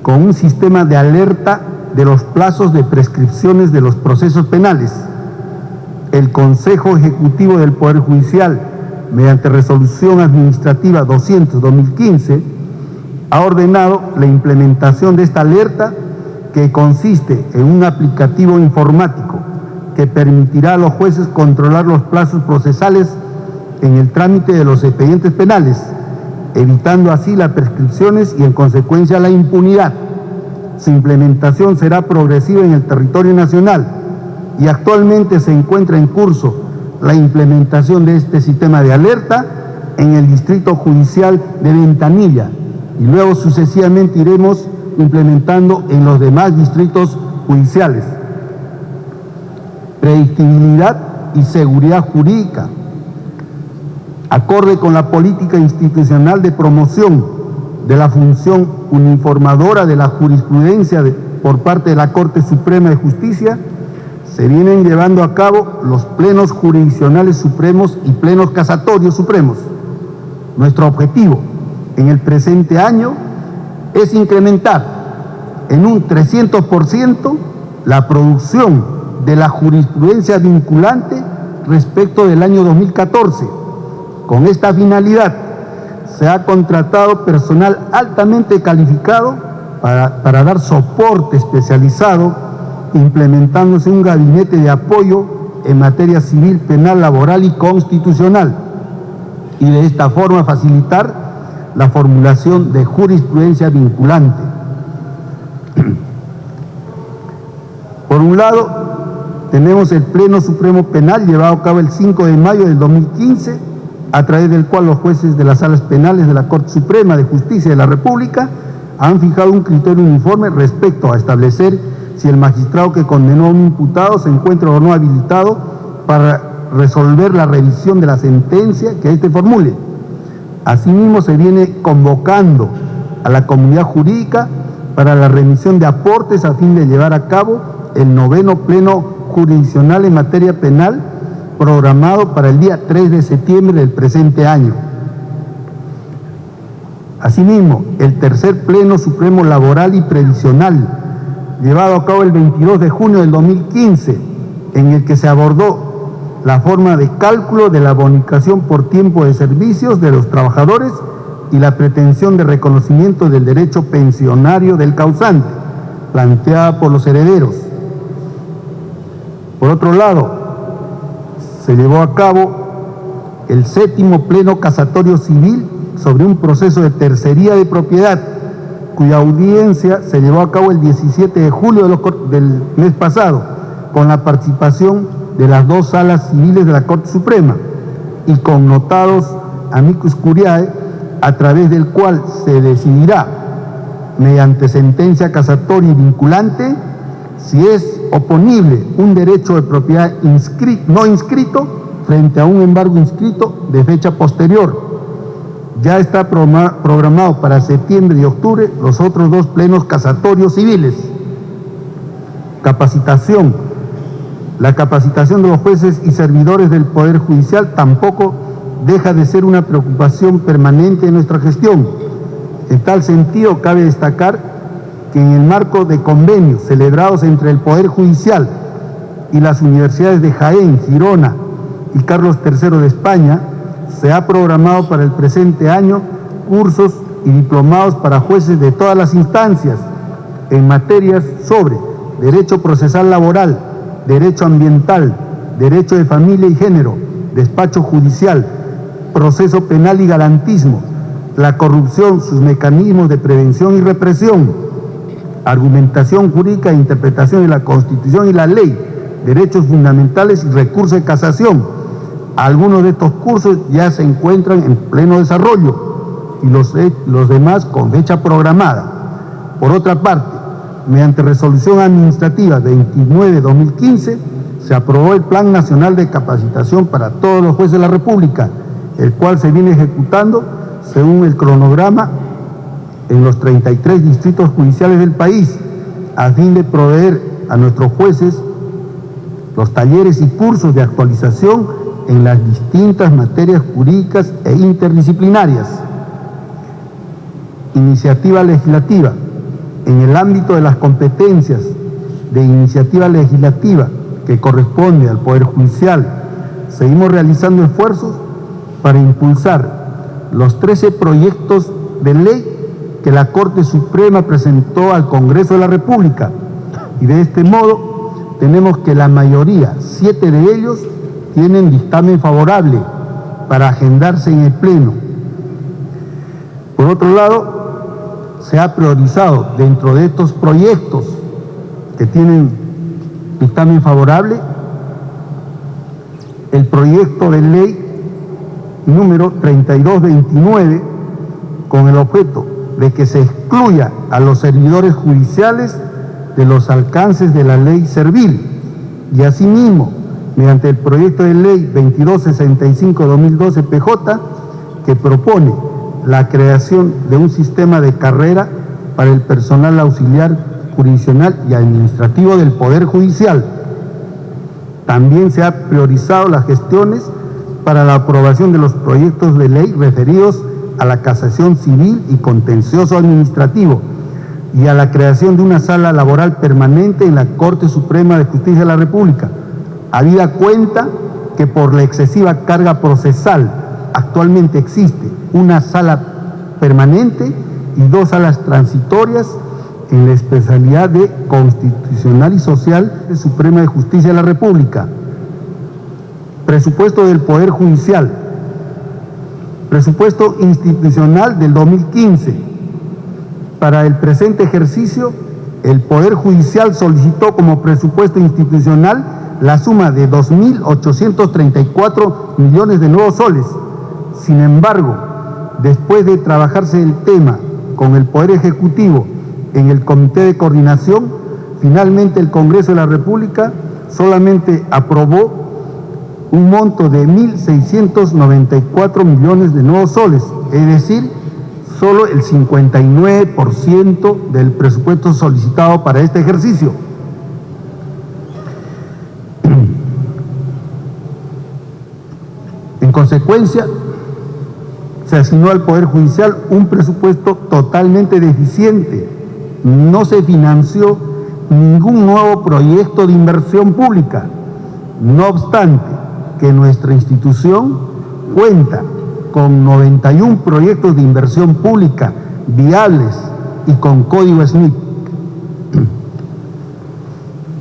con un sistema de alerta de los plazos de prescripciones de los procesos penales. El Consejo Ejecutivo del Poder Judicial, mediante resolución administrativa 200-2015, ha ordenado la implementación de esta alerta, que consiste en un aplicativo informático que permitirá a los jueces controlar los plazos procesales en el trámite de los expedientes penales, evitando así las prescripciones y en consecuencia la impunidad. su implementación será progresiva en el territorio nacional y actualmente se encuentra en curso la implementación de este sistema de alerta en el Distrito Judicial de Ventanilla y luego sucesivamente iremos implementando en los demás distritos judiciales. Predictibilidad y seguridad jurídica, acorde con la política institucional de promoción de la función uniformadora de la jurisprudencia por parte de la Corte Suprema de Justicia, se vienen llevando a cabo los plenos jurisdiccionales supremos y plenos casatorios supremos. Nuestro objetivo en el presente año es incrementar en un 300% la producción de la jurisprudencia vinculante respecto del año 2014. Con esta finalidad se ha contratado personal altamente calificado para dar soporte especializado, implementándose un gabinete de apoyo en materia civil, penal, laboral y constitucional, y de esta forma facilitar la formulación de jurisprudencia vinculante. Por un lado, tenemos el Pleno Supremo Penal llevado a cabo el 5 de mayo del 2015, a través del cual los jueces de las salas penales de la Corte Suprema de Justicia de la República han fijado un criterio uniforme respecto a establecer si el magistrado que condenó a un imputado se encuentra o no habilitado para resolver la revisión de la sentencia que éste formule. Asimismo, se viene convocando a la comunidad jurídica para la remisión de aportes a fin de llevar a cabo el 9º Pleno Jurisdiccional en materia penal, programado para el día 3 de septiembre del presente año. Asimismo, el tercer Pleno Supremo Laboral y Previsional, llevado a cabo el 22 de junio del 2015, en el que se abordó la forma de cálculo de la bonificación por tiempo de servicios de los trabajadores y la pretensión de reconocimiento del derecho pensionario del causante, planteada por los herederos. Por otro lado, se llevó a cabo el 7º Pleno Casatorio Civil sobre un proceso de tercería de propiedad, cuya audiencia se llevó a cabo el 17 de julio del mes pasado, con la participación de las dos salas civiles de la Corte Suprema y con notados amicus curiae, a través del cual se decidirá, mediante sentencia casatoria y vinculante, si es oponible un derecho de propiedad no inscrito frente a un embargo inscrito de fecha posterior. Ya está programado para septiembre y octubre los otros dos plenos casatorios civiles. Capacitación. La capacitación de los jueces y servidores del Poder Judicial tampoco deja de ser una preocupación permanente en nuestra gestión. En tal sentido, cabe destacar que en el marco de convenios celebrados entre el Poder Judicial y las universidades de Jaén, Girona y Carlos III de España, se ha programado para el presente año cursos y diplomados para jueces de todas las instancias en materias sobre derecho procesal laboral, derecho ambiental, derecho de familia y género, despacho judicial, proceso penal y garantismo, la corrupción, sus mecanismos de prevención y represión, argumentación jurídica e interpretación de la Constitución y la ley, derechos fundamentales y recurso de casación. Algunos de estos cursos ya se encuentran en pleno desarrollo y los demás con fecha programada. Por otra parte, mediante resolución administrativa 29/2015, se aprobó el Plan Nacional de Capacitación para todos los jueces de la República, el cual se viene ejecutando según el cronograma en los 33 distritos judiciales del país, a fin de proveer a nuestros jueces los talleres y cursos de actualización en las distintas materias jurídicas e interdisciplinarias. Iniciativa legislativa. En el ámbito de las competencias de iniciativa legislativa que corresponde al Poder Judicial, seguimos realizando esfuerzos para impulsar los 13 proyectos de ley que la Corte Suprema presentó al Congreso de la República, y de este modo tenemos que la mayoría, 7 de ellos, tienen dictamen favorable para agendarse en el Pleno. Por otro lado, se ha priorizado dentro de estos proyectos que tienen dictamen favorable el proyecto de ley número 3229 con el objeto de que se excluya a los servidores judiciales de los alcances de la ley servil y asimismo mediante el proyecto de ley 2265-2012 PJ que propone la creación de un sistema de carrera para el personal auxiliar jurisdiccional y administrativo del Poder Judicial. También se ha priorizado las gestiones para la aprobación de los proyectos de ley referidos a la casación civil y contencioso administrativo y a la creación de una sala laboral permanente en la Corte Suprema de Justicia de la República, habida cuenta que por la excesiva carga procesal actualmente existe una sala permanente y 2 salas transitorias en la especialidad de Constitucional y Social de Suprema de Justicia de la República. Presupuesto del Poder Judicial. Presupuesto institucional del 2015. Para el presente ejercicio, el Poder Judicial solicitó como presupuesto institucional la suma de 2.834 millones de nuevos soles. Sin embargo, después de trabajarse el tema con el Poder Ejecutivo en el Comité de Coordinación, finalmente el Congreso de la República solamente aprobó un monto de 1.694 millones de nuevos soles, es decir, solo el 59% del presupuesto solicitado para este ejercicio. En consecuencia, se asignó al Poder Judicial un presupuesto totalmente deficiente. No se financió ningún nuevo proyecto de inversión pública. No obstante, que nuestra institución cuenta con 91 proyectos de inversión pública viables y con código SNIP.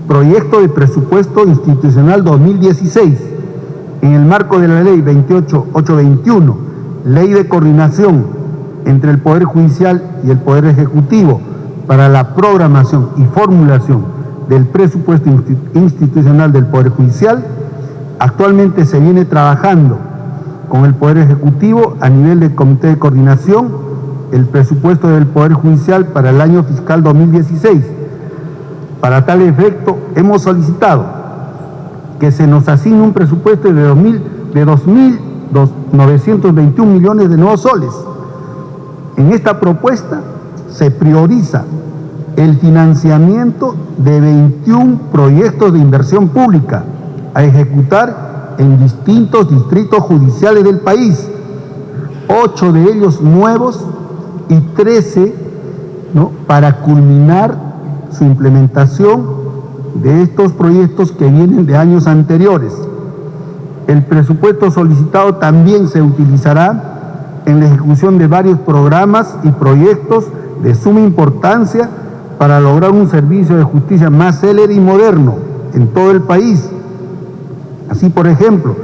Proyecto de presupuesto institucional 2016. En el marco de la ley 28821, ley de coordinación entre el Poder Judicial y el Poder Ejecutivo para la programación y formulación del presupuesto institucional del Poder Judicial, actualmente se viene trabajando con el Poder Ejecutivo a nivel del Comité de Coordinación el presupuesto del Poder Judicial para el año fiscal 2016. Para tal efecto, hemos solicitado que se nos asigne un presupuesto de 2.921 millones de nuevos soles. En esta propuesta se prioriza el financiamiento de 21 proyectos de inversión pública a ejecutar en distintos distritos judiciales del país, 8 de ellos nuevos y 13 para culminar su implementación de estos proyectos que vienen de años anteriores. El presupuesto solicitado también se utilizará en la ejecución de varios programas y proyectos de suma importancia para lograr un servicio de justicia más célere y moderno en todo el país. Así, por ejemplo,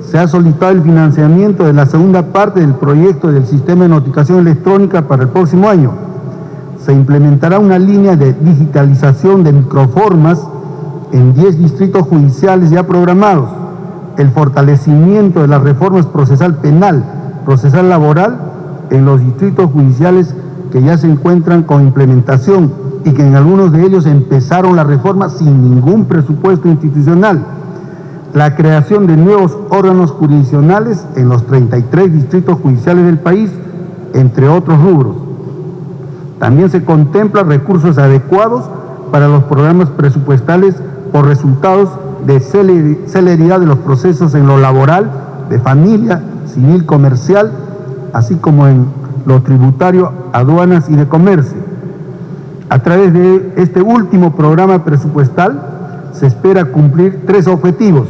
se ha solicitado el financiamiento de la segunda parte del proyecto del sistema de notificación electrónica para el próximo año. Se implementará una línea de digitalización de microformas en 10 distritos judiciales ya programados, el fortalecimiento de las reformas procesal penal, procesal laboral en los distritos judiciales que ya se encuentran con implementación y que en algunos de ellos empezaron la reforma sin ningún presupuesto institucional, la creación de nuevos órganos jurisdiccionales en los 33 distritos judiciales del país, entre otros rubros. También se contempla recursos adecuados para los programas presupuestales por resultados de celeridad de los procesos en lo laboral, de familia, civil, comercial, así como en lo tributario, aduanas y de comercio. A través de este último programa presupuestal se espera cumplir 3 objetivos: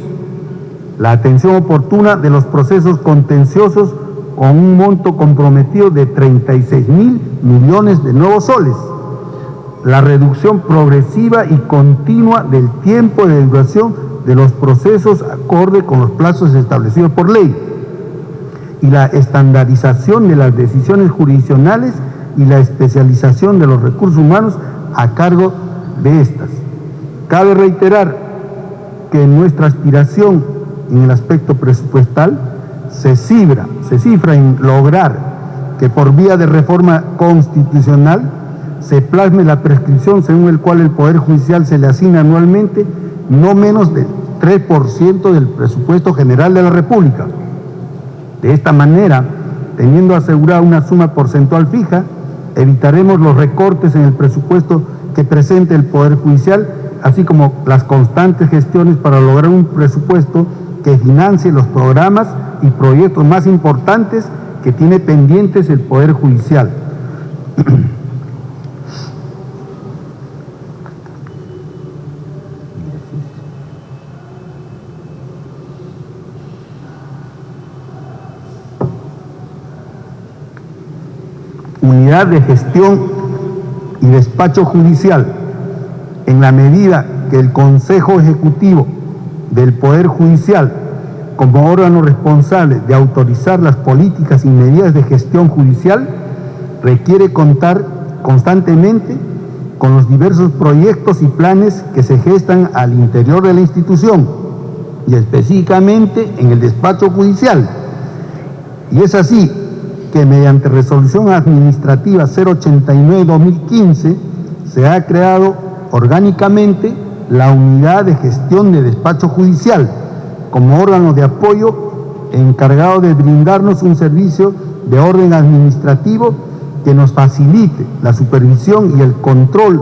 la atención oportuna de los procesos contenciosos con un monto comprometido de 36.000 millones de nuevos soles, la reducción progresiva y continua del tiempo de duración de los procesos acorde con los plazos establecidos por ley, y la estandarización de las decisiones jurisdiccionales y la especialización de los recursos humanos a cargo de estas. Cabe reiterar que nuestra aspiración en el aspecto presupuestal se cifra en lograr que por vía de reforma constitucional se plasme la prescripción según el cual el Poder Judicial se le asigna anualmente no menos del 3% del presupuesto general de la República. De esta manera, teniendo asegurada una suma porcentual fija, evitaremos los recortes en el presupuesto que presente el Poder Judicial, así como las constantes gestiones para lograr un presupuesto que financie los programas y proyectos más importantes que tiene pendientes el Poder Judicial. Unidad de gestión y despacho judicial. En la medida que el Consejo Ejecutivo del Poder Judicial, como órgano responsable de autorizar las políticas y medidas de gestión judicial, requiere contar constantemente con los diversos proyectos y planes que se gestan al interior de la institución y específicamente en el despacho judicial. Y es así que mediante resolución administrativa 089-2015 se ha creado orgánicamente la unidad de gestión de despacho judicial como órgano de apoyo encargado de brindarnos un servicio de orden administrativo que nos facilite la supervisión y el control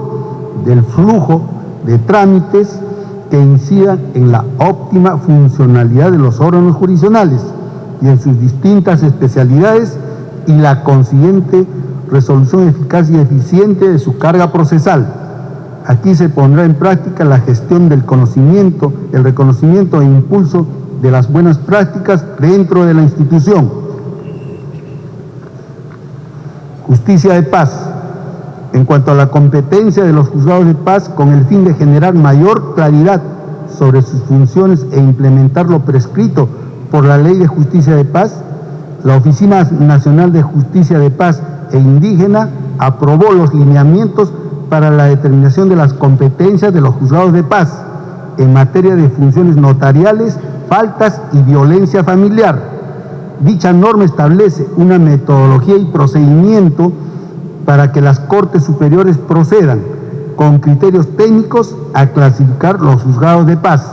del flujo de trámites que incidan en la óptima funcionalidad de los órganos jurisdiccionales y en sus distintas especialidades y la consiguiente resolución eficaz y eficiente de su carga procesal. Aquí se pondrá en práctica la gestión del conocimiento, el reconocimiento e impulso de las buenas prácticas dentro de la institución. Justicia de paz. En cuanto a la competencia de los juzgados de paz, con el fin de generar mayor claridad sobre sus funciones e implementar lo prescrito por la Ley de Justicia de Paz, la Oficina Nacional de Justicia de Paz e Indígena aprobó los lineamientos para la determinación de las competencias de los juzgados de paz en materia de funciones notariales, faltas y violencia familiar. Dicha norma establece una metodología y procedimiento para que las Cortes Superiores procedan con criterios técnicos a clasificar los juzgados de paz.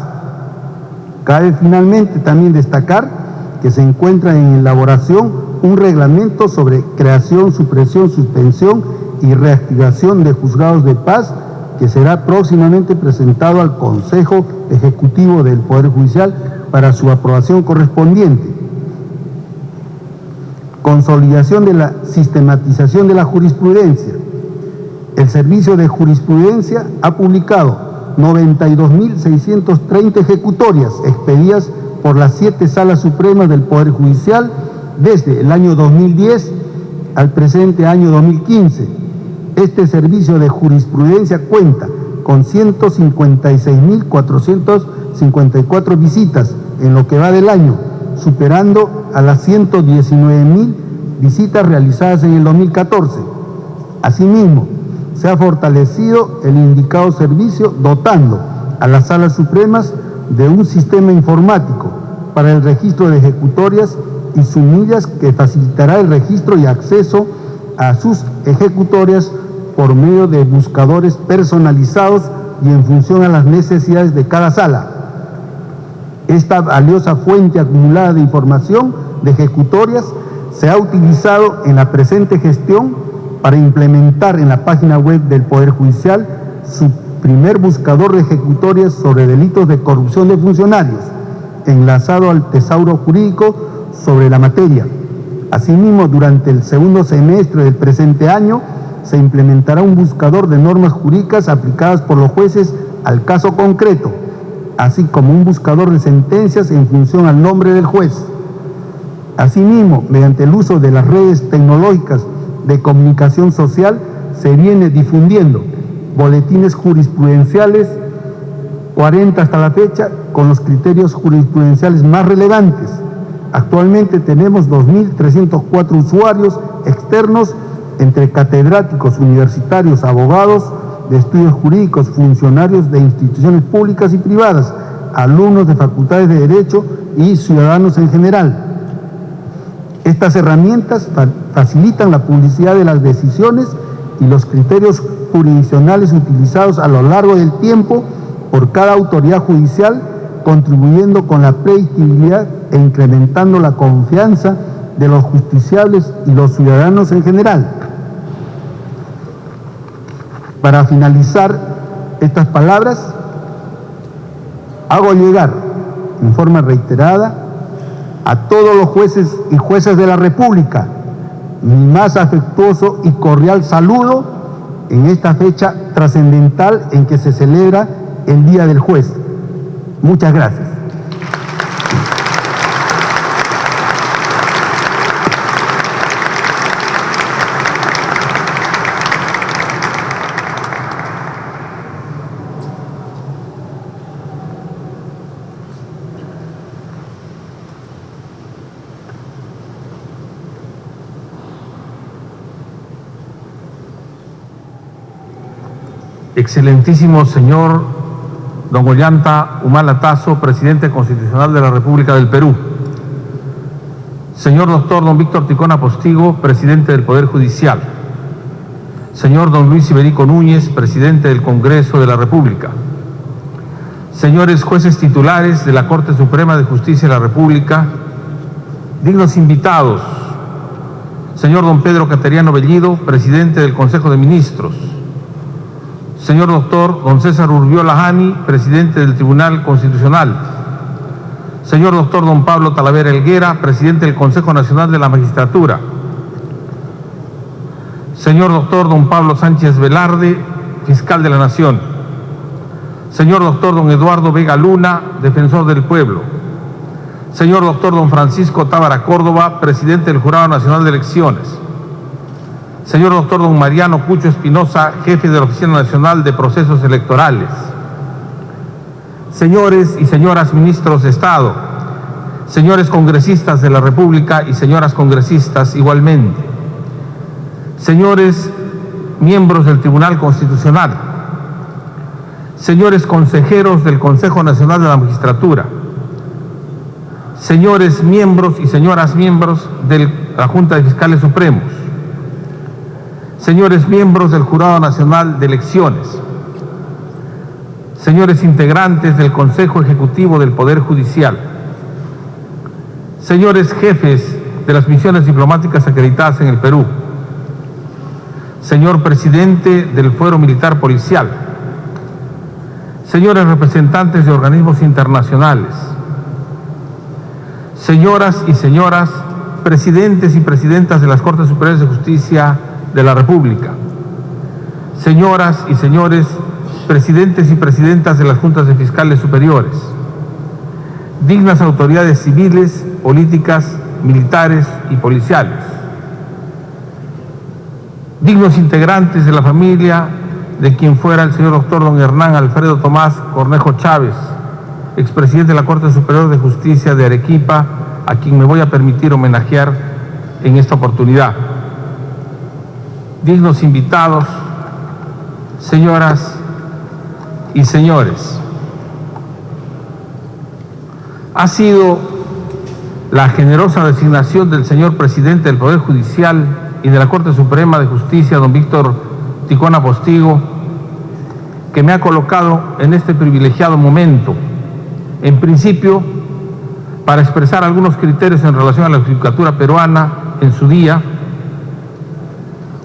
Cabe finalmente también destacar que se encuentra en elaboración un reglamento sobre creación, supresión, suspensión y reactivación de juzgados de paz que será próximamente presentado al Consejo Ejecutivo del Poder Judicial para su aprobación correspondiente. Consolidación de la sistematización de la jurisprudencia. El Servicio de Jurisprudencia ha publicado 92.630 ejecutorias expedidas por las 7 Salas Supremas del Poder Judicial desde el año 2010 al presente año 2015. Este servicio de jurisprudencia cuenta con 156.454 visitas en lo que va del año, superando a las 119.000 visitas realizadas en el 2014. Asimismo, se ha fortalecido el indicado servicio dotando a las Salas Supremas de un sistema informático para el registro de ejecutorias y sumillas que facilitará el registro y acceso a sus ejecutorias por medio de buscadores personalizados y en función a las necesidades de cada sala. Esta valiosa fuente acumulada de información de ejecutorias se ha utilizado en la presente gestión para implementar en la página web del Poder Judicial su primer buscador de ejecutorias sobre delitos de corrupción de funcionarios, enlazado al tesauro jurídico sobre la materia. Asimismo, durante el segundo semestre del presente año, se implementará un buscador de normas jurídicas aplicadas por los jueces al caso concreto, así como un buscador de sentencias en función al nombre del juez. Asimismo, mediante el uso de las redes tecnológicas de comunicación social, se viene difundiendo boletines jurisprudenciales, 40 hasta la fecha, con los criterios jurisprudenciales más relevantes. Actualmente tenemos 2.304 usuarios externos entre catedráticos universitarios, abogados de estudios jurídicos, funcionarios de instituciones públicas y privadas, alumnos de facultades de Derecho y ciudadanos en general. Estas herramientas facilitan la publicidad de las decisiones y los criterios jurisdiccionales utilizados a lo largo del tiempo por cada autoridad judicial, contribuyendo con la predictibilidad e incrementando la confianza de los justiciables y los ciudadanos en general. Para finalizar estas palabras, hago llegar en forma reiterada a todos los jueces y juezas de la República mi más afectuoso y cordial saludo en esta fecha trascendental en que se celebra el Día del Juez. Muchas gracias. Excelentísimo señor don Ollanta Humala Tasso, presidente constitucional de la República del Perú. Señor doctor don Víctor Ticona Postigo, presidente del Poder Judicial. Señor don Luis Iberico Núñez, presidente del Congreso de la República. Señores jueces titulares de la Corte Suprema de Justicia de la República. Dignos invitados. Señor don Pedro Cateriano Bellido, presidente del Consejo de Ministros. Señor doctor don César Urbiola Hani, presidente del Tribunal Constitucional. Señor doctor don Pablo Talavera Helguera, presidente del Consejo Nacional de la Magistratura. Señor doctor don Pablo Sánchez Velarde, fiscal de la Nación. Señor doctor don Eduardo Vega Luna, defensor del pueblo. Señor doctor don Francisco Tábara Córdoba, presidente del Jurado Nacional de Elecciones. Señor doctor don Mariano Cucho Espinosa, jefe de la Oficina Nacional de Procesos Electorales. Señores y señoras ministros de Estado, señores congresistas de la República y señoras congresistas igualmente. Señores miembros del Tribunal Constitucional. Señores consejeros del Consejo Nacional de la Magistratura. Señores miembros y señoras miembros de la Junta de Fiscales Supremos. Señores miembros del Jurado Nacional de Elecciones, señores integrantes del Consejo Ejecutivo del Poder Judicial, señores jefes de las misiones diplomáticas acreditadas en el Perú, señor presidente del Fuero Militar Policial, señores representantes de organismos internacionales, señoras y señoras presidentes y presidentas de las Cortes Superiores de Justicia de la República, señoras y señores presidentes y presidentas de las juntas de fiscales superiores, dignas autoridades civiles, políticas, militares y policiales, dignos integrantes de la familia de quien fuera el señor doctor don Hernán Alfredo Tomás Cornejo Chávez, expresidente de la Corte Superior de Justicia de Arequipa, a quien me voy a permitir homenajear en esta oportunidad. Dignos invitados, señoras y señores, ha sido la generosa designación del señor presidente del Poder Judicial y de la Corte Suprema de Justicia, don Víctor Ticona Postigo, que me ha colocado en este privilegiado momento, en principio, para expresar algunos criterios en relación a la judicatura peruana en su día,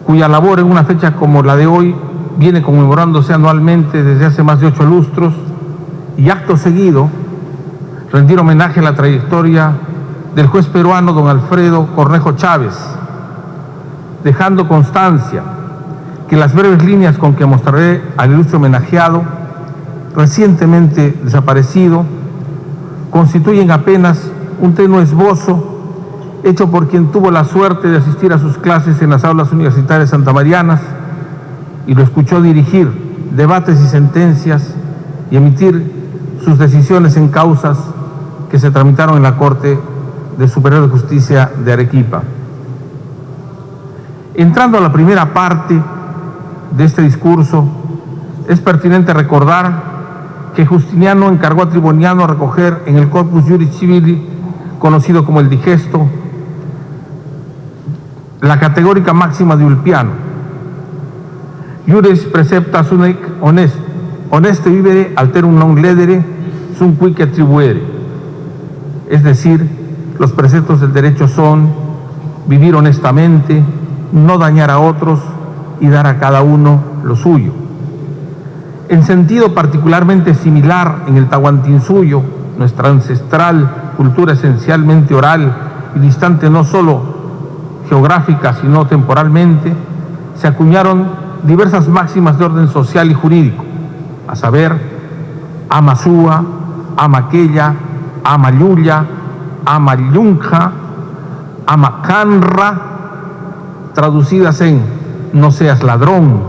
cuya labor en una fecha como la de hoy viene conmemorándose anualmente desde hace más de 8 lustros, y acto seguido rendir homenaje a la trayectoria del juez peruano don Alfredo Cornejo Chávez, dejando constancia que las breves líneas con que mostraré al ilustre homenajeado, recientemente desaparecido, constituyen apenas un tenue esbozo hecho por quien tuvo la suerte de asistir a sus clases en las aulas universitarias santamarianas y lo escuchó dirigir debates y sentencias y emitir sus decisiones en causas que se tramitaron en la Corte Superior de Justicia de Arequipa. Entrando a la primera parte de este discurso, es pertinente recordar que Justiniano encargó a Triboniano recoger en el Corpus Juris Civili, conocido como el Digesto, la categórica máxima de Ulpiano: Iures precepta sunec honeste vivere alterum non ledere sum quic attribuere. Es decir, los preceptos del derecho son vivir honestamente, no dañar a otros y dar a cada uno lo suyo. En sentido particularmente similar, en el Tahuantinsuyo, nuestra ancestral cultura esencialmente oral y distante no solo geográfica sino temporalmente, se acuñaron diversas máximas de orden social y jurídico, a saber, ama sua, ama aquella, ama yuya, ama yunja, ama canra, traducidas en: no seas ladrón,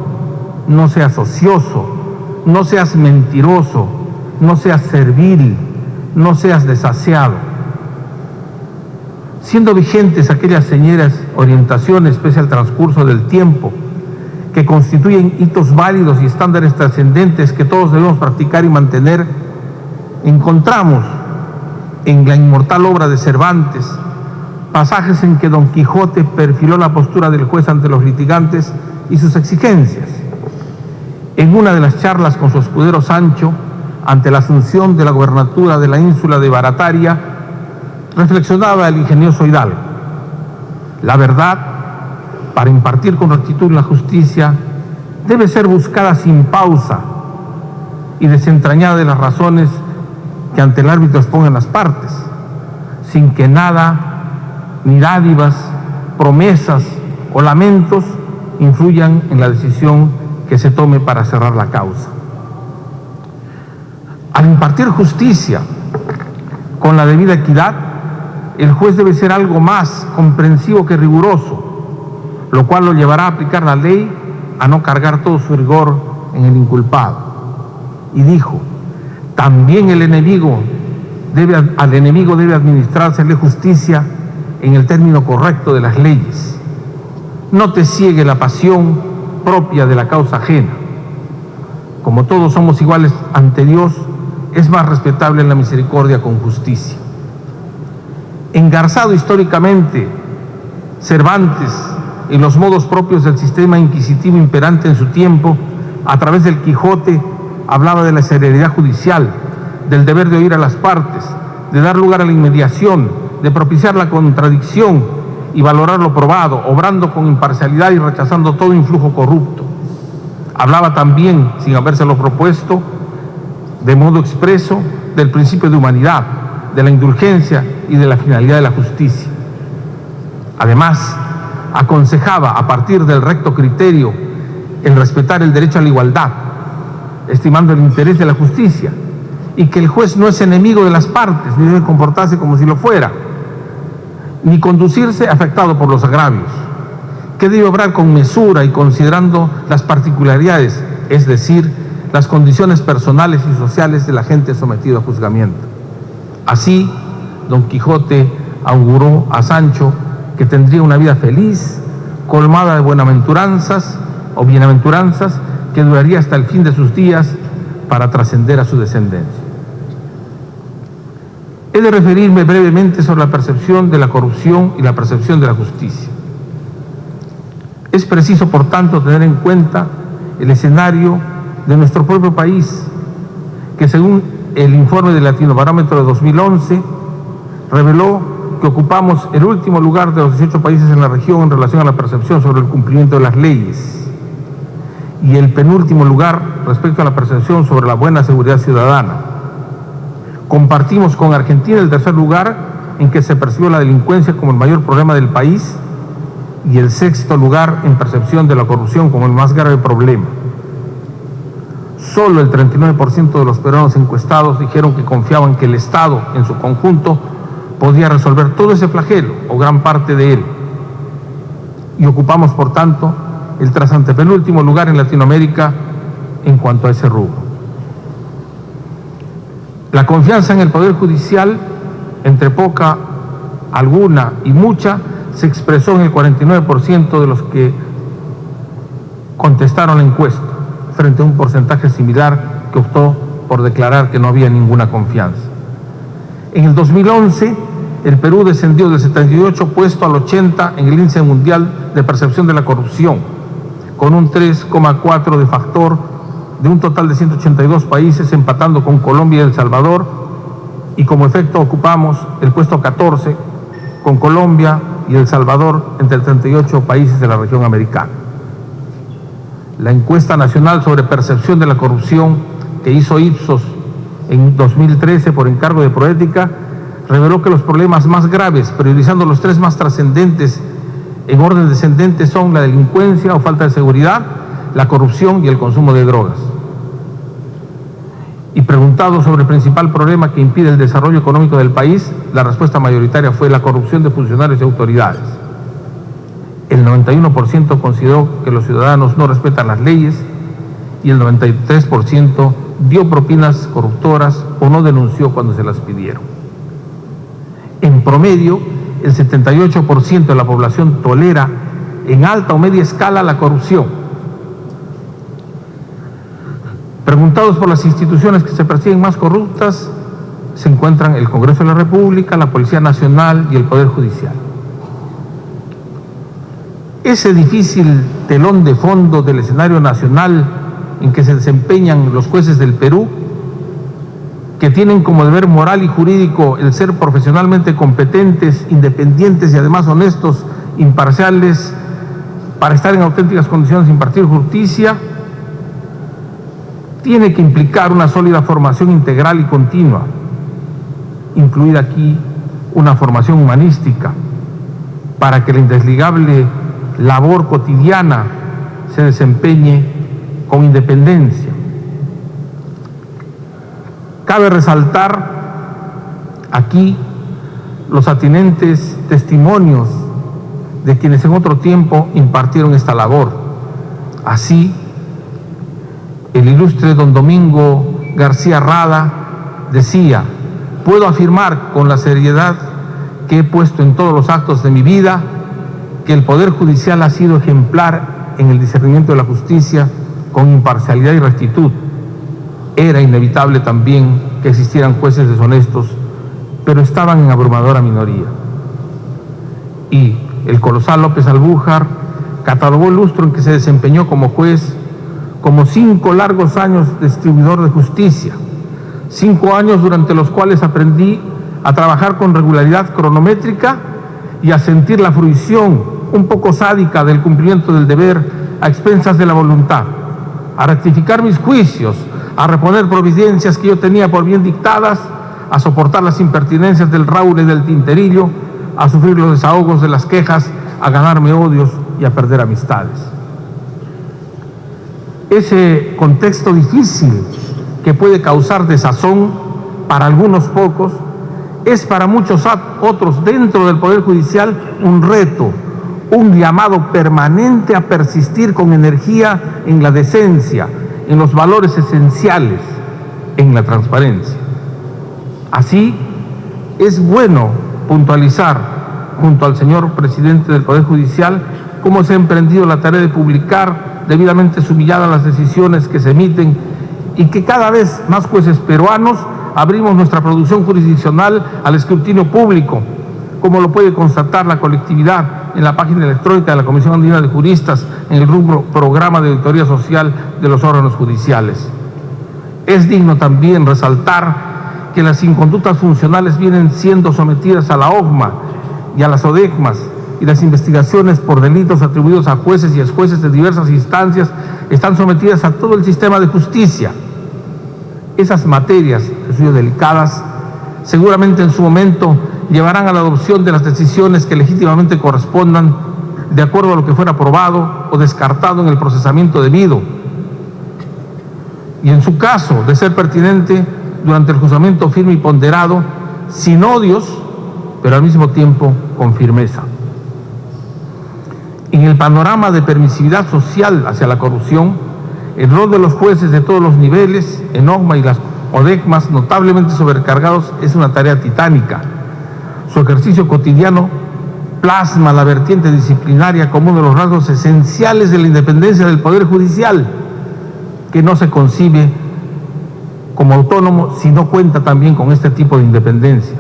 no seas ocioso, no seas mentiroso, no seas servil, no seas desasiado. Siendo vigentes aquellas señeras orientaciones pese al transcurso del tiempo, que constituyen hitos válidos y estándares trascendentes que todos debemos practicar y mantener, encontramos en la inmortal obra de Cervantes pasajes en que Don Quijote perfiló la postura del juez ante los litigantes y sus exigencias. En una de las charlas con su escudero Sancho, ante la asunción de la gobernatura de la ínsula de Barataria, reflexionaba el ingenioso hidalgo: la verdad, para impartir con rectitud la justicia, debe ser buscada sin pausa y desentrañada de las razones que ante el árbitro expongan las partes, sin que nada, ni dádivas, promesas o lamentos influyan en la decisión que se tome para cerrar la causa. Al impartir justicia con la debida equidad, el juez debe ser algo más comprensivo que riguroso, lo cual lo llevará a aplicar la ley, a no cargar todo su rigor en el inculpado. Y dijo: también al enemigo debe administrársele justicia en el término correcto de las leyes. No te ciegue la pasión propia de la causa ajena. Como todos somos iguales ante Dios, es más respetable la misericordia con justicia. Engarzado históricamente Cervantes en los modos propios del sistema inquisitivo imperante en su tiempo, a través del Quijote hablaba de la severidad judicial, del deber de oír a las partes, de dar lugar a la inmediación, de propiciar la contradicción y valorar lo probado, obrando con imparcialidad y rechazando todo influjo corrupto. Hablaba también, sin habérselo propuesto, de modo expreso, del principio de humanidad, de la indulgencia y de la finalidad de la justicia. Además, aconsejaba, a partir del recto criterio, el respetar el derecho a la igualdad, estimando el interés de la justicia, y que el juez no es enemigo de las partes, ni debe comportarse como si lo fuera, ni conducirse afectado por los agravios, que debe obrar con mesura y considerando las particularidades, es decir, las condiciones personales y sociales del agente sometido a juzgamiento. Así, Don Quijote auguró a Sancho que tendría una vida feliz, colmada de bienaventuranzas, que duraría hasta el fin de sus días para trascender a su descendencia. He de referirme brevemente sobre la percepción de la corrupción y la percepción de la justicia. Es preciso, por tanto, tener en cuenta el escenario de nuestro propio país, que según el informe del Latinobarómetro de 2011, reveló que ocupamos el último lugar de los 18 países en la región en relación a la percepción sobre el cumplimiento de las leyes, y el penúltimo lugar respecto a la percepción sobre la buena seguridad ciudadana. Compartimos con Argentina el tercer lugar en que se percibió la delincuencia como el mayor problema del país, y el sexto lugar en percepción de la corrupción como el más grave problema. Solo el 39% de los peruanos encuestados dijeron que confiaban que el Estado en su conjunto podía resolver todo ese flagelo o gran parte de él. Y ocupamos, por tanto, el trasantepenúltimo lugar en Latinoamérica en cuanto a ese rubro. La confianza en el Poder Judicial, entre poca, alguna y mucha, se expresó en el 49% de los que contestaron la encuesta, frente a un porcentaje similar que optó por declarar que no había ninguna confianza. En el 2011, el Perú descendió del 78 puesto al 80 en el índice mundial de percepción de la corrupción, con un 3,4 de factor de un total de 182 países, empatando con Colombia y El Salvador, y como efecto ocupamos el puesto 14 con Colombia y El Salvador entre 38 países de la región americana. La encuesta nacional sobre percepción de la corrupción que hizo Ipsos en 2013 por encargo de Proética reveló que los problemas más graves, priorizando los tres más trascendentes en orden descendente, son la delincuencia o falta de seguridad, la corrupción y el consumo de drogas. Y preguntado sobre el principal problema que impide el desarrollo económico del país, la respuesta mayoritaria fue la corrupción de funcionarios y autoridades. El 91% consideró que los ciudadanos no respetan las leyes y el 93% dio propinas corruptoras o no denunció cuando se las pidieron. En promedio, el 78% de la población tolera en alta o media escala la corrupción. Preguntados por las instituciones que se persiguen más corruptas, se encuentran el Congreso de la República, la Policía Nacional y el Poder Judicial. Ese difícil telón de fondo del escenario nacional en que se desempeñan los jueces del Perú, que tienen como deber moral y jurídico el ser profesionalmente competentes, independientes y además honestos, imparciales, para estar en auténticas condiciones de impartir justicia, tiene que implicar una sólida formación integral y continua, incluida aquí una formación humanística, para que la indesligable labor cotidiana se desempeñe con independencia. Cabe resaltar aquí los atinentes testimonios de quienes en otro tiempo impartieron esta labor. Así, el ilustre don Domingo García Rada decía: puedo afirmar con la seriedad que he puesto en todos los actos de mi vida que el Poder Judicial ha sido ejemplar en el discernimiento de la justicia con imparcialidad y rectitud. Era inevitable también que existieran jueces deshonestos, pero estaban en abrumadora minoría. Y el colosal López Albújar catalogó el lustro en que se desempeñó como juez como 5 largos años de distribuidor de justicia, 5 años durante los cuales aprendí a trabajar con regularidad cronométrica y a sentir la fruición un poco sádica del cumplimiento del deber a expensas de la voluntad, a rectificar mis juicios, a reponer providencias que yo tenía por bien dictadas, a soportar las impertinencias del Raúl y del Tinterillo, a sufrir los desahogos de las quejas, a ganarme odios y a perder amistades. Ese contexto difícil que puede causar desazón para algunos pocos, es para muchos otros dentro del Poder Judicial un reto, un llamado permanente a persistir con energía en la decencia, en los valores esenciales, en la transparencia. Así, es bueno puntualizar junto al señor presidente del Poder Judicial cómo se ha emprendido la tarea de publicar debidamente sumilladas las decisiones que se emiten y que cada vez más jueces peruanos abrimos nuestra producción jurisdiccional al escrutinio público, como lo puede constatar la colectividad en la página electrónica de la Comisión Andina de Juristas en el rubro Programa de Auditoría Social de los órganos judiciales. Es digno también resaltar que las inconductas funcionales vienen siendo sometidas a la OJMA y a las ODECMAS, y las investigaciones por delitos atribuidos a jueces y exjueces de diversas instancias están sometidas a todo el sistema de justicia. Esas materias, que son delicadas, seguramente en su momento llevarán a la adopción de las decisiones que legítimamente correspondan de acuerdo a lo que fuera aprobado o descartado en el procesamiento debido. Y en su caso, de ser pertinente, durante el juzgamiento firme y ponderado, sin odios, pero al mismo tiempo con firmeza. En el panorama de permisividad social hacia la corrupción, el rol de los jueces de todos los niveles, en OJMA y las ODECMAS, notablemente sobrecargados, es una tarea titánica. Su ejercicio cotidiano plasma la vertiente disciplinaria como uno de los rasgos esenciales de la independencia del Poder Judicial, que no se concibe como autónomo si no cuenta también con este tipo de independencia.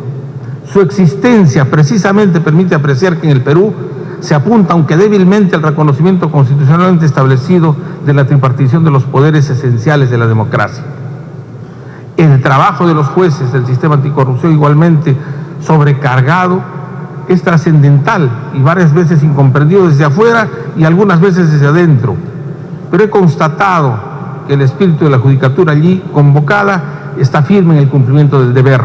Su existencia precisamente permite apreciar que en el Perú se apunta, aunque débilmente, al reconocimiento constitucionalmente establecido de la tripartición de los poderes esenciales de la democracia. El trabajo de los jueces del sistema anticorrupción, igualmente sobrecargado, es trascendental y varias veces incomprendido desde afuera y algunas veces desde adentro. Pero he constatado que el espíritu de la judicatura allí convocada está firme en el cumplimiento del deber.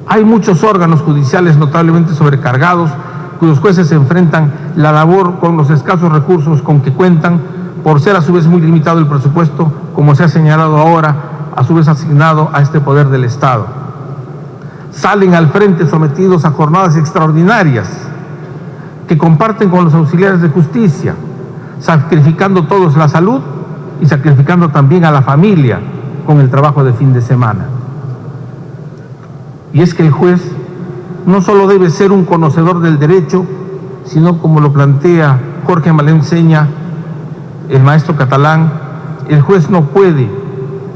Hay muchos órganos judiciales notablemente sobrecargados, cuyos jueces enfrentan la labor con los escasos recursos con que cuentan, por ser a su vez muy limitado el presupuesto, como se ha señalado ahora, a su vez asignado a este poder del Estado. Salen al frente sometidos a jornadas extraordinarias que comparten con los auxiliares de justicia, sacrificando todos la salud y sacrificando también a la familia con el trabajo de fin de semana. Y es que el juez no solo debe ser un conocedor del derecho, sino, como lo plantea Jorge Malenseña, el maestro catalán, el juez no puede,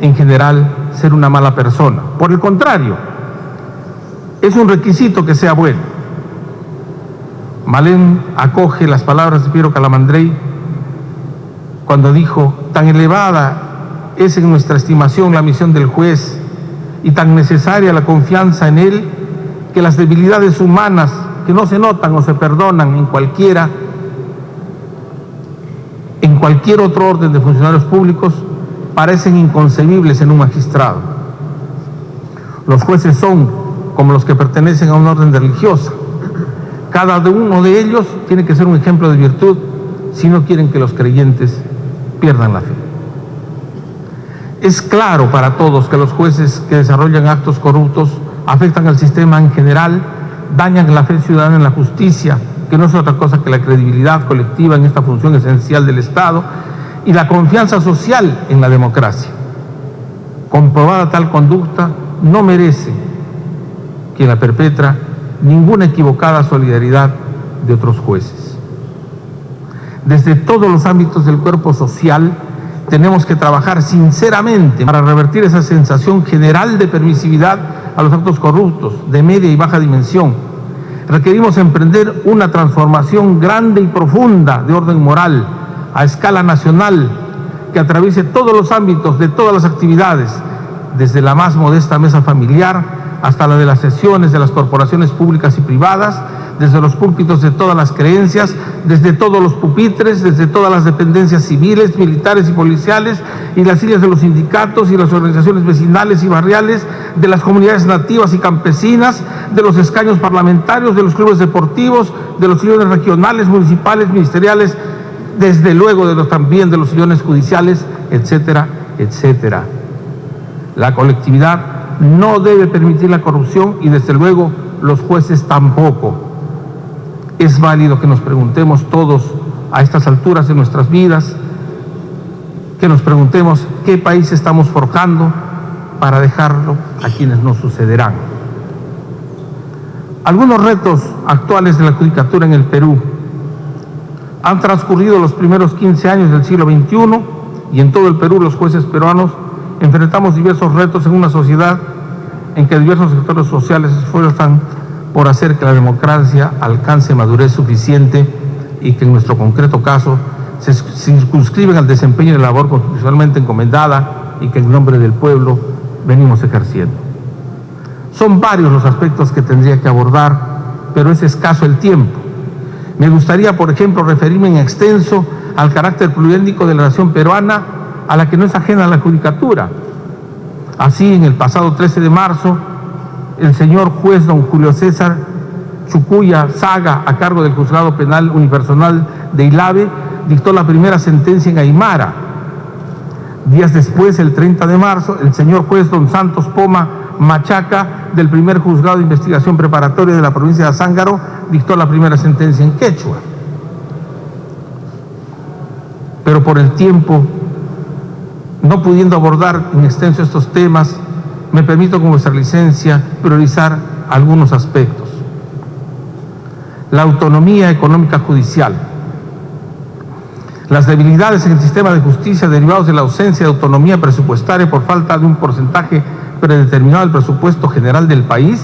en general, ser una mala persona. Por el contrario, es un requisito que sea bueno. Malén acoge las palabras de Piero Calamandrei cuando dijo: tan elevada es en nuestra estimación la misión del juez y tan necesaria la confianza en él, que las debilidades humanas que no se notan o se perdonan en cualquier otro orden de funcionarios públicos parecen inconcebibles en un magistrado. Los jueces son como los que pertenecen a una orden religiosa. Cada uno de ellos tiene que ser un ejemplo de virtud si no quieren que los creyentes pierdan la fe. Es claro para todos que los jueces que desarrollan actos corruptos afectan al sistema en general, dañan la fe ciudadana en la justicia, que no es otra cosa que la credibilidad colectiva en esta función esencial del Estado, y la confianza social en la democracia. Comprobada tal conducta, no merece quien la perpetra ninguna equivocada solidaridad de otros jueces. Desde todos los ámbitos del cuerpo social tenemos que trabajar sinceramente para revertir esa sensación general de permisividad a los actos corruptos de media y baja dimensión. Requerimos emprender una transformación grande y profunda de orden moral a escala nacional que atraviese todos los ámbitos de todas las actividades, desde la más modesta mesa familiar hasta la de las sesiones de las corporaciones públicas y privadas, desde los púlpitos de todas las creencias, desde todos los pupitres, desde todas las dependencias civiles, militares y policiales, y las sillas de los sindicatos y las organizaciones vecinales y barriales, de las comunidades nativas y campesinas, de los escaños parlamentarios, de los clubes deportivos, de los sillones regionales, municipales, ministeriales, desde luego también de los sillones judiciales, etcétera, etcétera. La colectividad no debe permitir la corrupción y desde luego los jueces tampoco. Es válido que nos preguntemos todos a estas alturas de nuestras vidas, que nos preguntemos qué país estamos forjando para dejarlo a quienes nos sucederán. Algunos retos actuales de la judicatura en el Perú. Han transcurrido los primeros 15 años del siglo XXI y en todo el Perú los jueces peruanos enfrentamos diversos retos en una sociedad en que diversos sectores sociales se esfuerzan por hacer que la democracia alcance madurez suficiente y que en nuestro concreto caso se circunscriben al desempeño de la labor constitucionalmente encomendada y que en nombre del pueblo venimos ejerciendo. Son varios los aspectos que tendría que abordar, pero es escaso el tiempo. Me gustaría, por ejemplo, referirme en extenso al carácter plurétnico de la nación peruana, a la que no es ajena la judicatura. Así, en el pasado 13 de marzo, el señor juez don Julio César Chucuya Saga, a cargo del Juzgado Penal Unipersonal de Ilave, dictó la primera sentencia en Aymara. Días después, el 30 de marzo, el señor juez don Santos Poma Machaca, del primer juzgado de investigación preparatoria de la provincia de Azángaro, dictó la primera sentencia en quechua. Pero por el tiempo, no pudiendo abordar en extenso estos temas, me permito con vuestra licencia priorizar algunos aspectos. la autonomía económica judicial. Las debilidades en el sistema de justicia derivados de la ausencia de autonomía presupuestaria por falta de un porcentaje predeterminado del presupuesto general del país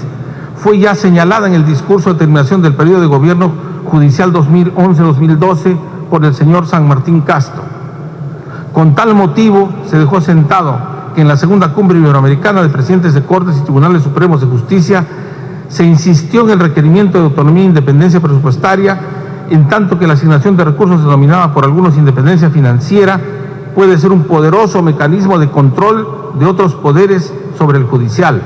fue ya señalada en el discurso de terminación del periodo de gobierno judicial 2011-2012 por el señor San Martín Castro. Con tal motivo se dejó sentado que en la segunda cumbre iberoamericana de presidentes de Cortes y Tribunales Supremos de Justicia se insistió en el requerimiento de autonomía e independencia presupuestaria, en tanto que la asignación de recursos denominada por algunos independencia financiera puede ser un poderoso mecanismo de control de otros poderes sobre el judicial.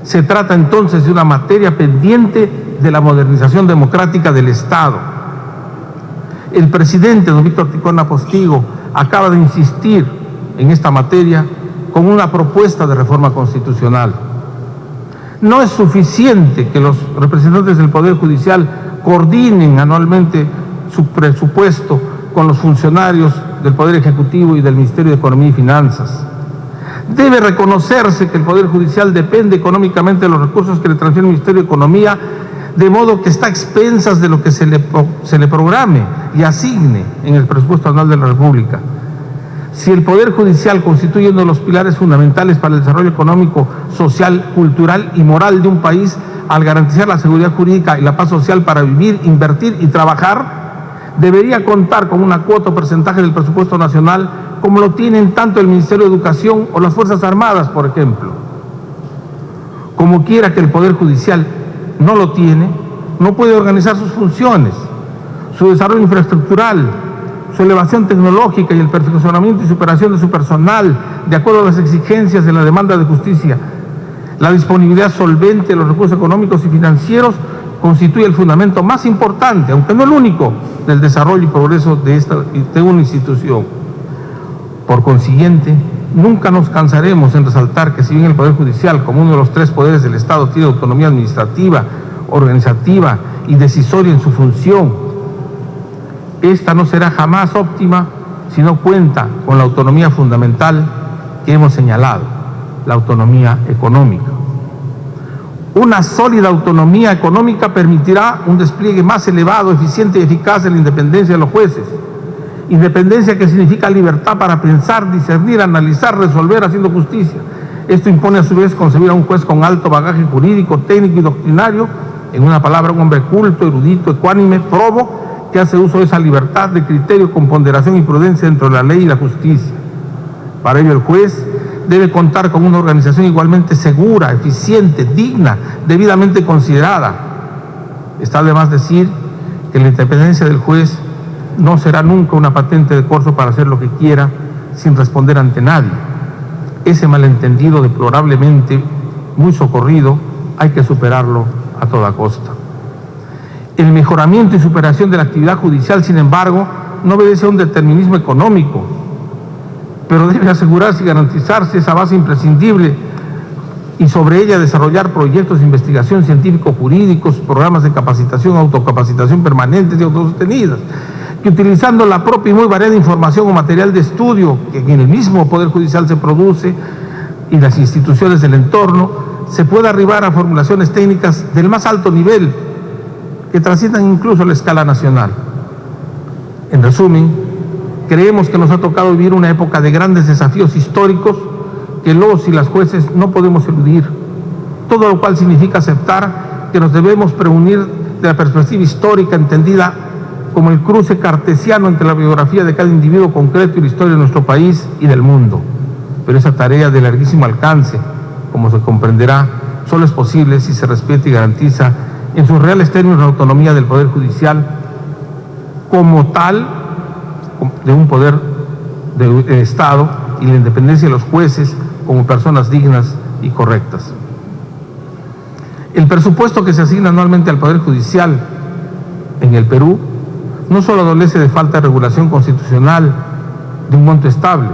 Se trata entonces de una materia pendiente de la modernización democrática del Estado. El presidente don Víctor Ticona Postigo acaba de insistir en esta materia con una propuesta de reforma constitucional. No es suficiente que los representantes del Poder Judicial coordinen anualmente su presupuesto con los funcionarios del Poder Ejecutivo y del Ministerio de Economía y Finanzas. Debe reconocerse que el Poder Judicial depende económicamente de los recursos que le transfiere el Ministerio de Economía, de modo que está a expensas de lo que se le programe y asigne en el presupuesto anual de la República. Si el Poder Judicial constituye uno de los pilares fundamentales para el desarrollo económico, social, cultural y moral de un país, al garantizar la seguridad jurídica y la paz social para vivir, invertir y trabajar, debería contar con una cuota o porcentaje del presupuesto nacional como lo tienen tanto el Ministerio de Educación o las Fuerzas Armadas, por ejemplo. Como quiera que el Poder Judicial no lo tiene, no puede organizar sus funciones, su desarrollo infraestructural, su elevación tecnológica y el perfeccionamiento y superación de su personal, de acuerdo a las exigencias de la demanda de justicia. La disponibilidad solvente de los recursos económicos y financieros constituye el fundamento más importante, aunque no el único, del desarrollo y progreso de una institución. Por consiguiente, nunca nos cansaremos en resaltar que si bien el Poder Judicial, como uno de los tres poderes del Estado, tiene autonomía administrativa, organizativa y decisoria en su función, esta no será jamás óptima si no cuenta con la autonomía fundamental que hemos señalado, la autonomía económica. Una sólida autonomía económica permitirá un despliegue más elevado, eficiente y eficaz de la independencia de los jueces. Independencia que significa libertad para pensar, discernir, analizar, resolver haciendo justicia. Esto impone a su vez concebir a un juez con alto bagaje jurídico, técnico y doctrinario, en una palabra, un hombre culto, erudito, ecuánime, probo, que hace uso de esa libertad de criterio con ponderación y prudencia dentro de la ley y la justicia. Para ello el juez debe contar con una organización igualmente segura, eficiente, digna, debidamente considerada. Está de más decir que la independencia del juez no será nunca una patente de corso para hacer lo que quiera sin responder ante nadie. Ese malentendido deplorablemente muy socorrido hay que superarlo a toda costa. El mejoramiento y superación de la actividad judicial, sin embargo, no obedece a un determinismo económico, pero debe asegurarse y garantizarse esa base imprescindible y sobre ella desarrollar proyectos de investigación científico-jurídicos, programas de capacitación, autocapacitación permanentes y autosostenidas, que utilizando la propia y muy variada información o material de estudio que en el mismo Poder Judicial se produce y las instituciones del entorno, se pueda arribar a formulaciones técnicas del más alto nivel que trasciendan incluso la escala nacional. En resumen, creemos que nos ha tocado vivir una época de grandes desafíos históricos que los y las jueces no podemos eludir, todo lo cual significa aceptar que nos debemos preunir de la perspectiva histórica entendida como el cruce cartesiano entre la biografía de cada individuo concreto y la historia de nuestro país y del mundo. Pero esa tarea de larguísimo alcance, como se comprenderá, solo es posible si se respeta y garantiza en sus reales términos la autonomía del Poder Judicial como tal, de un poder del Estado, y la independencia de los jueces como personas dignas y correctas. El presupuesto que se asigna anualmente al Poder Judicial en el Perú no solo adolece de falta de regulación constitucional de un monto estable,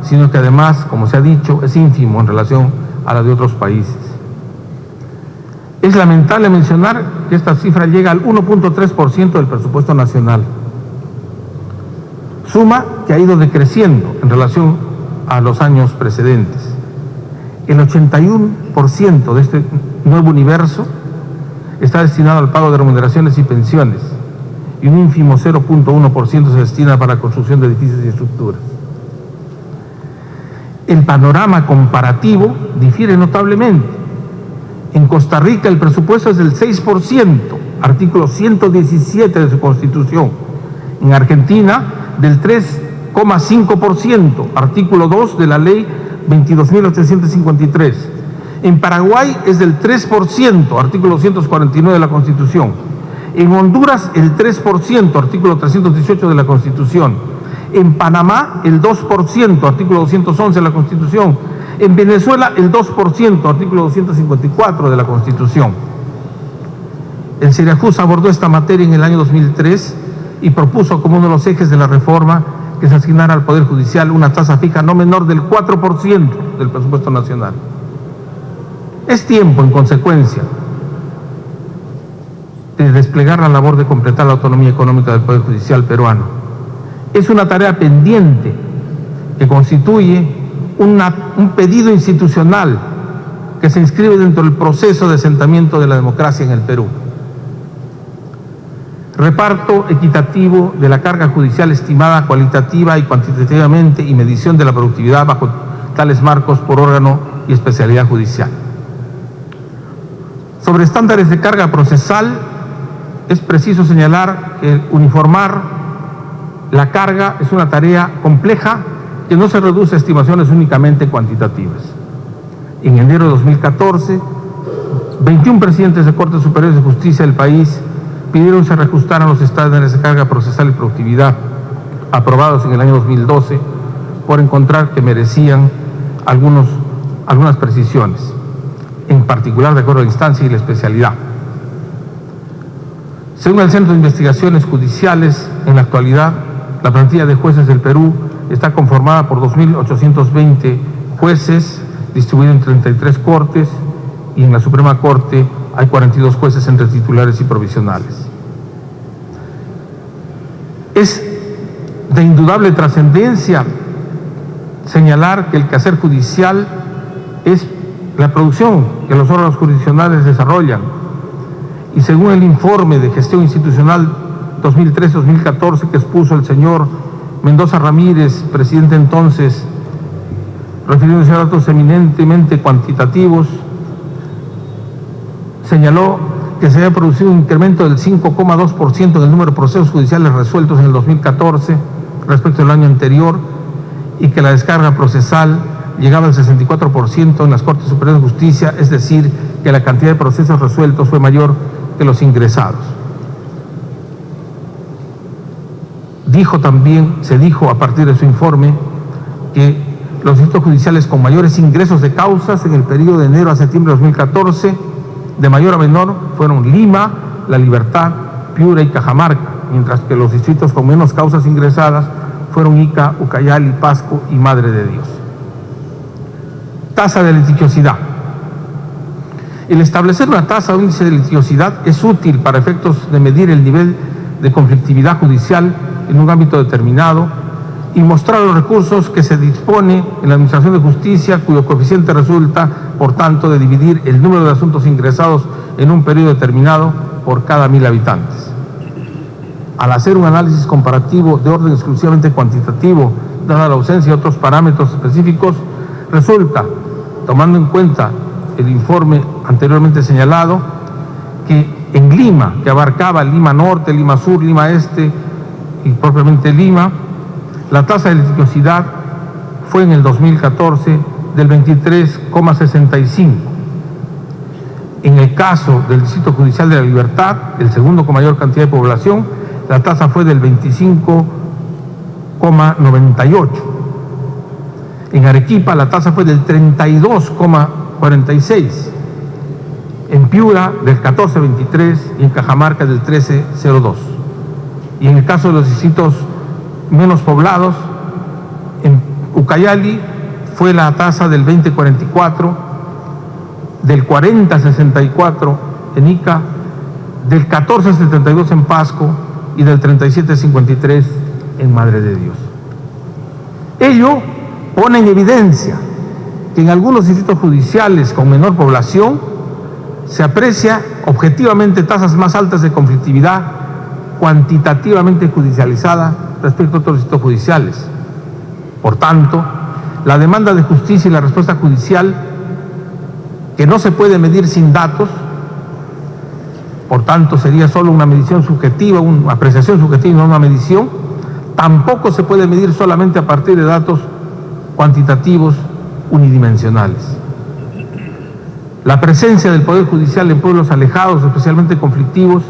sino que además, como se ha dicho, es ínfimo en relación a la de otros países. Es lamentable mencionar que esta cifra llega al 1.3% del presupuesto nacional, suma que ha ido decreciendo en relación a los años precedentes. El 81% de este nuevo universo está destinado al pago de remuneraciones y pensiones, y un ínfimo 0.1% se destina para la construcción de edificios y estructuras. El panorama comparativo difiere notablemente. En Costa Rica el presupuesto es del 6%, artículo 117 de su Constitución. En Argentina del 3,5%, artículo 2 de la Ley 22.853. En Paraguay es del 3%, artículo 249 de la Constitución. En Honduras el 3%, artículo 318 de la Constitución. En Panamá el 2%, artículo 211 de la Constitución. En Venezuela el 2%, artículo 254 de la Constitución. El CEREAJUS abordó esta materia en el año 2003 y propuso como uno de los ejes de la reforma que se asignara al Poder Judicial una tasa fija no menor del 4% del presupuesto nacional. Es tiempo, en consecuencia, de desplegar la labor de completar la autonomía económica del Poder Judicial peruano. Es una tarea pendiente que constituye un pedido institucional que se inscribe dentro del proceso de asentamiento de la democracia en el Perú. Reparto equitativo de la carga judicial estimada cualitativa y cuantitativamente y medición de la productividad bajo tales marcos por órgano y especialidad judicial. Sobre estándares de carga procesal, es preciso señalar que uniformar la carga es una tarea compleja que no se reduce a estimaciones únicamente cuantitativas. En enero de 2014, 21 presidentes de Cortes Superiores de Justicia del país pidieron se reajustaran los estándares de carga procesal y productividad aprobados en el año 2012 por encontrar que merecían algunas precisiones, en particular de acuerdo a la instancia y la especialidad. Según el Centro de Investigaciones Judiciales, en la actualidad, la plantilla de jueces del Perú está conformada por 2.820 jueces distribuidos en 33 cortes y en la Suprema Corte hay 42 jueces entre titulares y provisionales. Es de indudable trascendencia señalar que el quehacer judicial es la producción que los órganos jurisdiccionales desarrollan y según el informe de gestión institucional 2013-2014 que expuso el señor Mendoza Ramírez, presidente entonces, refiriéndose a datos eminentemente cuantitativos, señaló que se había producido un incremento del 5,2% en el número de procesos judiciales resueltos en el 2014 respecto al año anterior y que la descarga procesal llegaba al 64% en las Cortes Superiores de Justicia, es decir, que la cantidad de procesos resueltos fue mayor que los ingresados. Se dijo a partir de su informe que los distritos judiciales con mayores ingresos de causas en el periodo de enero a septiembre de 2014, de mayor a menor, fueron Lima, La Libertad, Piura y Cajamarca, mientras que los distritos con menos causas ingresadas fueron Ica, Ucayali, Pasco y Madre de Dios. Tasa de litigiosidad. El establecer una tasa o índice de litigiosidad es útil para efectos de medir el nivel de conflictividad judicial en un ámbito determinado y mostrar los recursos que se dispone en la Administración de Justicia, cuyo coeficiente resulta, por tanto, de dividir el número de asuntos ingresados en un periodo determinado por cada 1000 habitantes. Al hacer un análisis comparativo de orden exclusivamente cuantitativo, dada la ausencia de otros parámetros específicos, resulta, tomando en cuenta el informe anteriormente señalado, que en Lima, que abarcaba Lima Norte, Lima Sur, Lima Este y propiamente Lima, la tasa de litigiosidad fue en el 2014 del 23,65. En el caso del Distrito Judicial de La Libertad, el segundo con mayor cantidad de población, la tasa fue del 25,98. En Arequipa la tasa fue del 32,46. En Piura del 14,23 y en Cajamarca del 13,02. Y en el caso de los distritos menos poblados, en Ucayali fue la tasa del 20,44, del 40,64 en Ica, del 14,72 en Pasco y del 37,53 en Madre de Dios. Ello pone en evidencia que en algunos distritos judiciales con menor población se aprecia objetivamente tasas más altas de conflictividad cuantitativamente judicializada respecto a otros distritos judiciales. Por tanto, la demanda de justicia y la respuesta judicial, que no se puede medir sin datos, por tanto sería solo una medición subjetiva, una apreciación subjetiva y no una medición, tampoco se puede medir solamente a partir de datos cuantitativos unidimensionales. La presencia del Poder Judicial en pueblos alejados, especialmente conflictivos,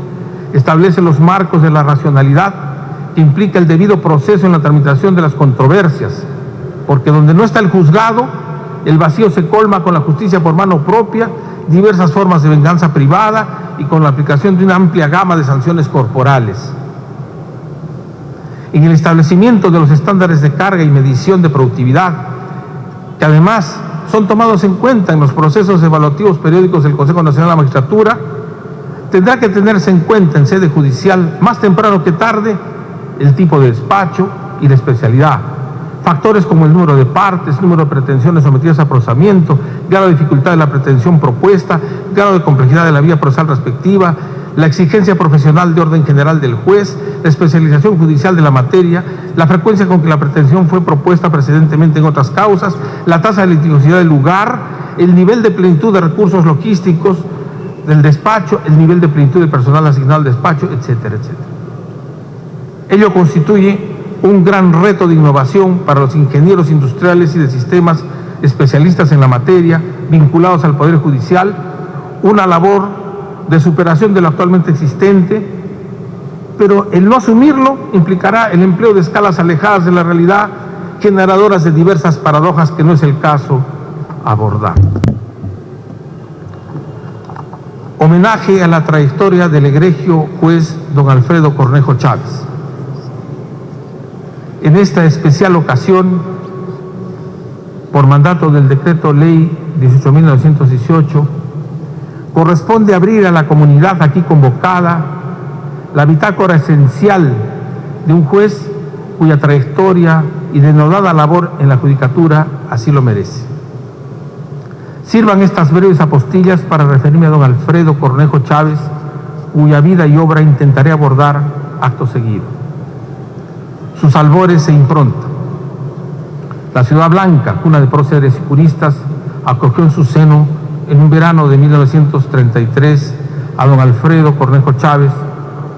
establece los marcos de la racionalidad que implica el debido proceso en la tramitación de las controversias, porque donde no está el juzgado, el vacío se colma con la justicia por mano propia, diversas formas de venganza privada y con la aplicación de una amplia gama de sanciones corporales. En el establecimiento de los estándares de carga y medición de productividad, que además son tomados en cuenta en los procesos evaluativos periódicos del Consejo Nacional de la Magistratura, tendrá que tenerse en cuenta en sede judicial, más temprano que tarde, el tipo de despacho y la especialidad. Factores como el número de partes, número de pretensiones sometidas a procesamiento, grado de dificultad de la pretensión propuesta, grado de complejidad de la vía procesal respectiva, la exigencia profesional de orden general del juez, la especialización judicial de la materia, la frecuencia con que la pretensión fue propuesta precedentemente en otras causas, la tasa de litigiosidad del lugar, el nivel de plenitud de recursos logísticos del despacho, el nivel de plenitud del personal asignado al despacho, etcétera, etcétera. Ello constituye un gran reto de innovación para los ingenieros industriales y de sistemas especialistas en la materia vinculados al Poder Judicial, una labor de superación de lo actualmente existente, pero el no asumirlo implicará el empleo de escalas alejadas de la realidad, generadoras de diversas paradojas que no es el caso abordar. Homenaje a la trayectoria del egregio juez don Alfredo Cornejo Chávez. En esta especial ocasión, por mandato del Decreto Ley 18.918, corresponde abrir a la comunidad aquí convocada la bitácora esencial de un juez cuya trayectoria y denodada labor en la judicatura así lo merece. Sirvan estas breves apostillas para referirme a don Alfredo Cornejo Chávez, cuya vida y obra intentaré abordar acto seguido. Sus albores e impronta. La Ciudad Blanca, cuna de próceres y juristas, acogió en su seno en un verano de 1933 a don Alfredo Cornejo Chávez,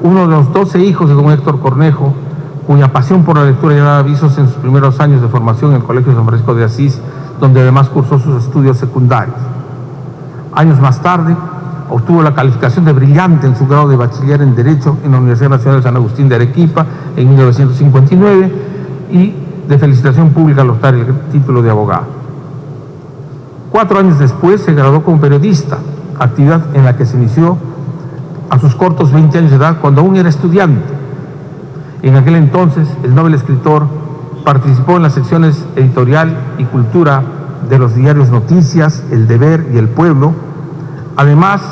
uno de los 12 hijos de don Héctor Cornejo, cuya pasión por la lectura ya daba avisos en sus primeros años de formación en el Colegio San Francisco de Asís, donde además cursó sus estudios secundarios. Años más tarde, obtuvo la calificación de brillante en su grado de bachiller en Derecho en la Universidad Nacional de San Agustín de Arequipa en 1959 y de felicitación pública al obtener el título de abogado. 4 años después se graduó como periodista, actividad en la que se inició a sus cortos 20 años de edad cuando aún era estudiante. En aquel entonces, el noble escritor participó en las secciones editorial y cultura de los diarios Noticias, El Deber y El Pueblo, además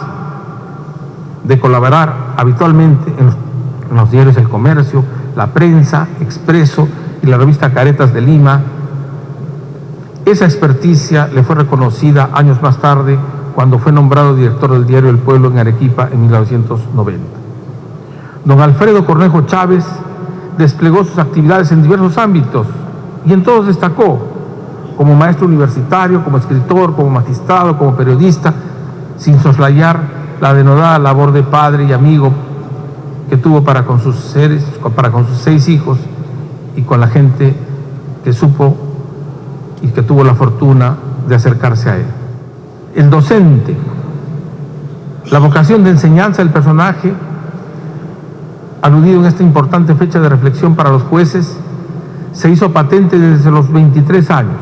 de colaborar habitualmente en los diarios El Comercio, La Prensa, Expreso y la revista Caretas de Lima. Esa experticia le fue reconocida años más tarde cuando fue nombrado director del diario El Pueblo en Arequipa en 1990. Don Alfredo Cornejo Chávez desplegó sus actividades en diversos ámbitos y en todos destacó, como maestro universitario, como escritor, como magistrado, como periodista, sin soslayar la denodada labor de padre y amigo que tuvo para con sus 6 hijos y con la gente que supo y que tuvo la fortuna de acercarse a él. El docente, la vocación de enseñanza del personaje, aludido en esta importante fecha de reflexión para los jueces, se hizo patente desde los 23 años.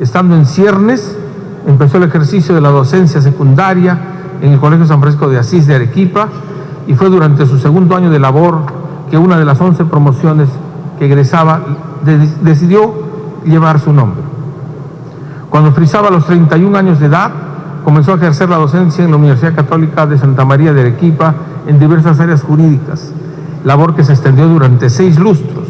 Estando en ciernes, empezó el ejercicio de la docencia secundaria en el Colegio San Francisco de Asís de Arequipa y fue durante su segundo año de labor que una de las 11 promociones que egresaba decidió llevar su nombre. Cuando frisaba los 31 años de edad, comenzó a ejercer la docencia en la Universidad Católica de Santa María de Arequipa en diversas áreas jurídicas, labor que se extendió durante 6 lustros,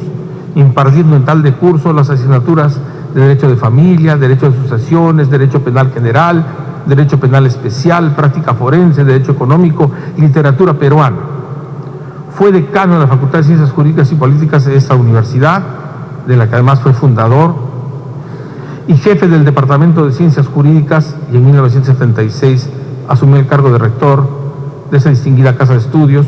impartiendo en tal de curso las asignaturas de Derecho de Familia, Derecho de Sucesiones, Derecho Penal General, Derecho Penal Especial, Práctica Forense, Derecho Económico, Literatura Peruana. Fue decano de la Facultad de Ciencias Jurídicas y Políticas de esta universidad, de la que además fue fundador, y jefe del Departamento de Ciencias Jurídicas, y en 1976 asumió el cargo de rector de esa distinguida casa de estudios,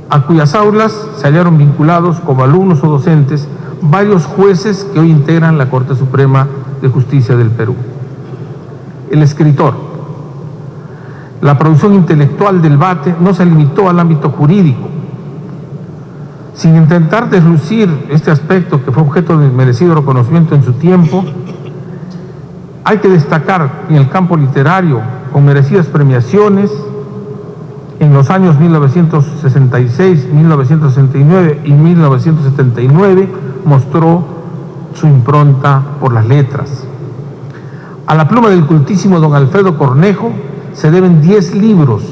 a cuyas aulas se hallaron vinculados como alumnos o docentes varios jueces que hoy integran la Corte Suprema de Justicia del Perú. El escritor. La producción intelectual del Bate no se limitó al ámbito jurídico. Sin intentar deslucir este aspecto que fue objeto de merecido reconocimiento en su tiempo, hay que destacar en el campo literario, con merecidas premiaciones, en los años 1966, 1969 y 1979, mostró su impronta por las letras. A la pluma del cultísimo don Alfredo Cornejo se deben 10 libros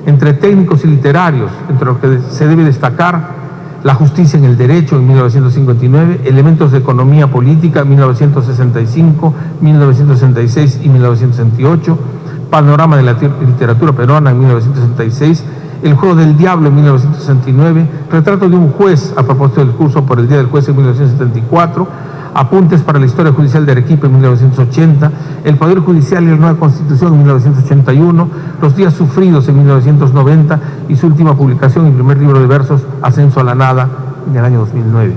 entre técnicos y literarios, entre los que se debe destacar La justicia en el derecho, en 1959, Elementos de economía política, en 1965, 1966 y 1968, Panorama de la literatura peruana, en 1966, El juego del diablo, en 1969, Retrato de un juez, a propósito del curso por el Día del Juez, en 1974, Apuntes para la historia judicial de Arequipa, en 1980, El poder judicial y la nueva constitución, en 1981, Los días sufridos, en 1990, y su última publicación, el primer libro de versos, Ascenso a la nada, en el año 2009.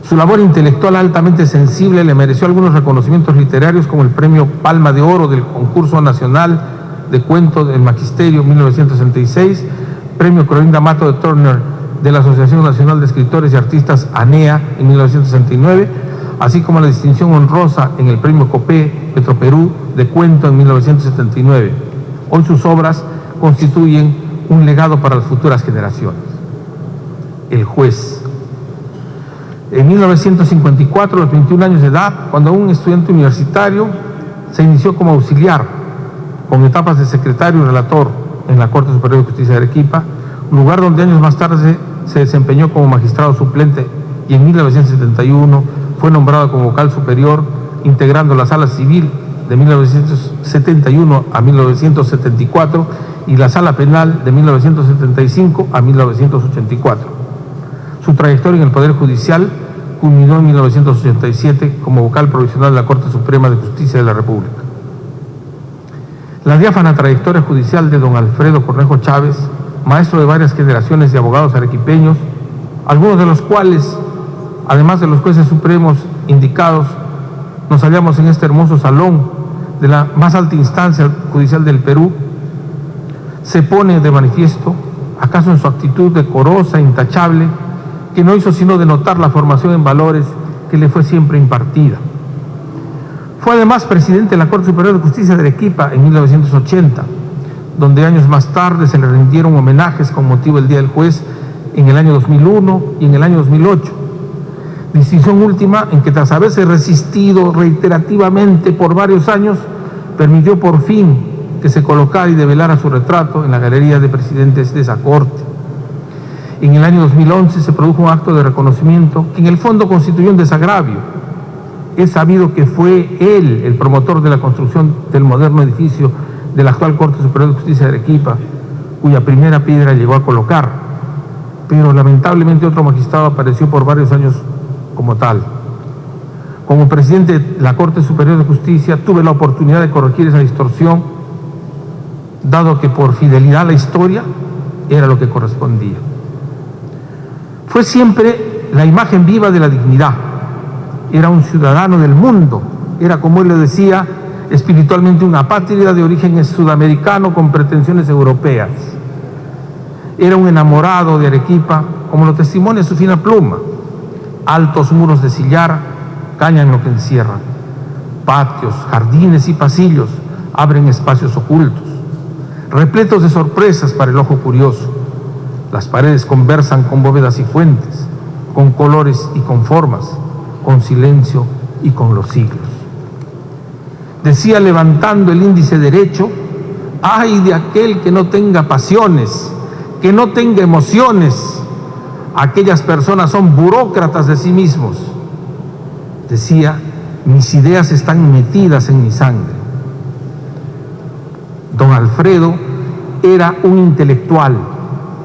Su labor intelectual altamente sensible le mereció algunos reconocimientos literarios, como el premio Palma de Oro del Concurso Nacional de Cuento del Magisterio, 1966, premio Clorinda Mato de Turner de la Asociación Nacional de Escritores y Artistas ANEA, en 1969, así como la distinción honrosa en el premio Copé Petroperú de Cuento, en 1979. Hoy sus obras constituyen un legado para las futuras generaciones. El juez. En 1954, a los 21 años de edad, cuando un estudiante universitario, se inició como auxiliar, con etapas de secretario y relator en la Corte Superior de Justicia de Arequipa, lugar donde años más tarde se desempeñó como magistrado suplente, y en 1971 fue nombrado como vocal superior, integrando la Sala Civil de 1971 a 1974 y la Sala Penal de 1975 a 1984. Su trayectoria en el Poder Judicial culminó en 1987 como vocal provisional de la Corte Suprema de Justicia de la República. La diáfana trayectoria judicial de don Alfredo Cornejo Chávez, maestro de varias generaciones de abogados arequipeños, algunos de los cuales, además de los jueces supremos indicados, nos hallamos en este hermoso salón de la más alta instancia judicial del Perú, se pone de manifiesto, acaso en su actitud decorosa, intachable, que no hizo sino denotar la formación en valores que le fue siempre impartida. Fue además presidente de la Corte Superior de Justicia de Arequipa en 1980, donde años más tarde se le rindieron homenajes con motivo del Día del Juez en el año 2001 y en el año 2008. Distinción última en que, tras haberse resistido reiterativamente por varios años, permitió por fin que se colocara y develara su retrato en la galería de presidentes de esa Corte. En el año 2011 se produjo un acto de reconocimiento que en el fondo constituyó un desagravio. Es sabido que fue él el promotor de la construcción del moderno edificio de la actual Corte Superior de Justicia de Arequipa, cuya primera piedra llegó a colocar, pero lamentablemente otro magistrado apareció por varios años como tal. Como presidente de la Corte Superior de Justicia tuve la oportunidad de corregir esa distorsión, dado que por fidelidad a la historia era lo que correspondía. Fue siempre la imagen viva de la dignidad. Era un ciudadano del mundo, era, como él le decía, espiritualmente una apátrida de origen sudamericano con pretensiones europeas. Era un enamorado de Arequipa, como lo testimonia su fina pluma. Altos muros de sillar cañan lo que encierran. Patios, jardines y pasillos abren espacios ocultos, repletos de sorpresas para el ojo curioso. Las paredes conversan con bóvedas y fuentes, con colores y con formas, con silencio y con los siglos. Decía, levantando el índice derecho: ay de aquel que no tenga pasiones, que no tenga emociones. Aquellas personas son burócratas de sí mismos. Decía, mis ideas están metidas en mi sangre. Don Alfredo era un intelectual,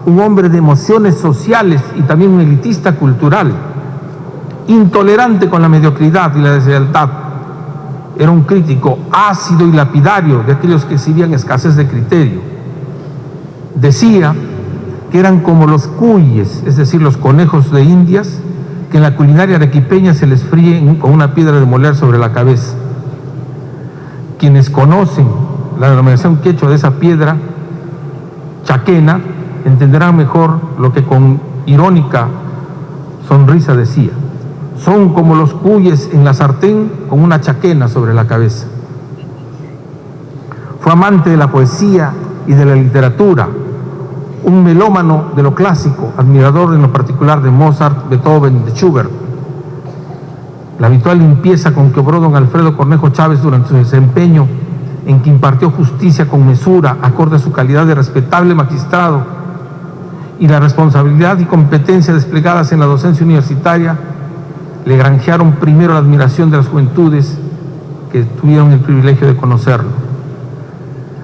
un hombre de emociones sociales y también un elitista cultural, intolerante con la mediocridad y la deslealtad. Era un crítico ácido y lapidario de aquellos que exhibían escasez de criterio. Decía que eran como los cuyes, es decir, los conejos de Indias, que en la culinaria arequipeña se les fríe con una piedra de moler sobre la cabeza. Quienes conocen la denominación quechua de esa piedra, chaquena, entenderán mejor lo que con irónica sonrisa decía. Son como los cuyes en la sartén con una chaquena sobre la cabeza. Fue amante de la poesía y de la literatura, un melómano de lo clásico, admirador en lo particular de Mozart, Beethoven, de Schubert. La habitual limpieza con que obró don Alfredo Cornejo Chávez durante su desempeño, en que impartió justicia con mesura, acorde a su calidad de respetable magistrado, y la responsabilidad y competencia desplegadas en la docencia universitaria, le granjearon primero la admiración de las juventudes que tuvieron el privilegio de conocerlo.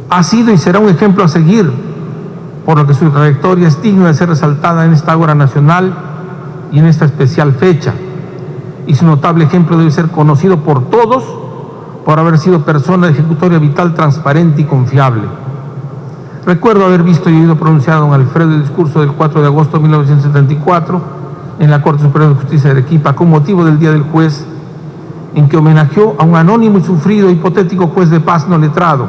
Ha sido y será un ejemplo a seguir, por lo que su trayectoria es digna de ser resaltada en esta ágora nacional y en esta especial fecha, y su notable ejemplo debe ser conocido por todos por haber sido persona de ejecutoria vital transparente y confiable. Recuerdo haber visto y oído pronunciar a don Alfredo el discurso del 4 de agosto de 1974 en la Corte Superior de Justicia de Arequipa con motivo del Día del Juez, en que homenajeó a un anónimo y sufrido hipotético juez de paz no letrado,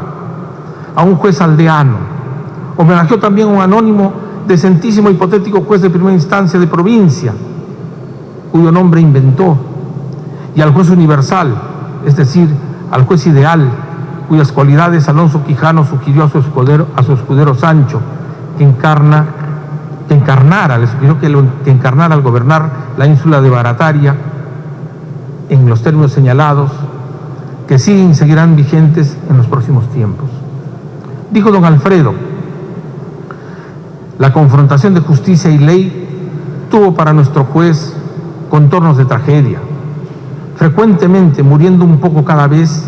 a un juez aldeano. Homenajeó también a un anónimo, decentísimo, hipotético juez de primera instancia de provincia, cuyo nombre inventó, y al juez universal, es decir, al juez ideal, cuyas cualidades Alonso Quijano sugirió a su escudero Sancho, que encarnara al gobernar la ínsula de Barataria en los términos señalados, que siguen y seguirán vigentes en los próximos tiempos. Dijo don Alfredo: la confrontación de justicia y ley tuvo para nuestro juez contornos de tragedia, frecuentemente muriendo un poco cada vez,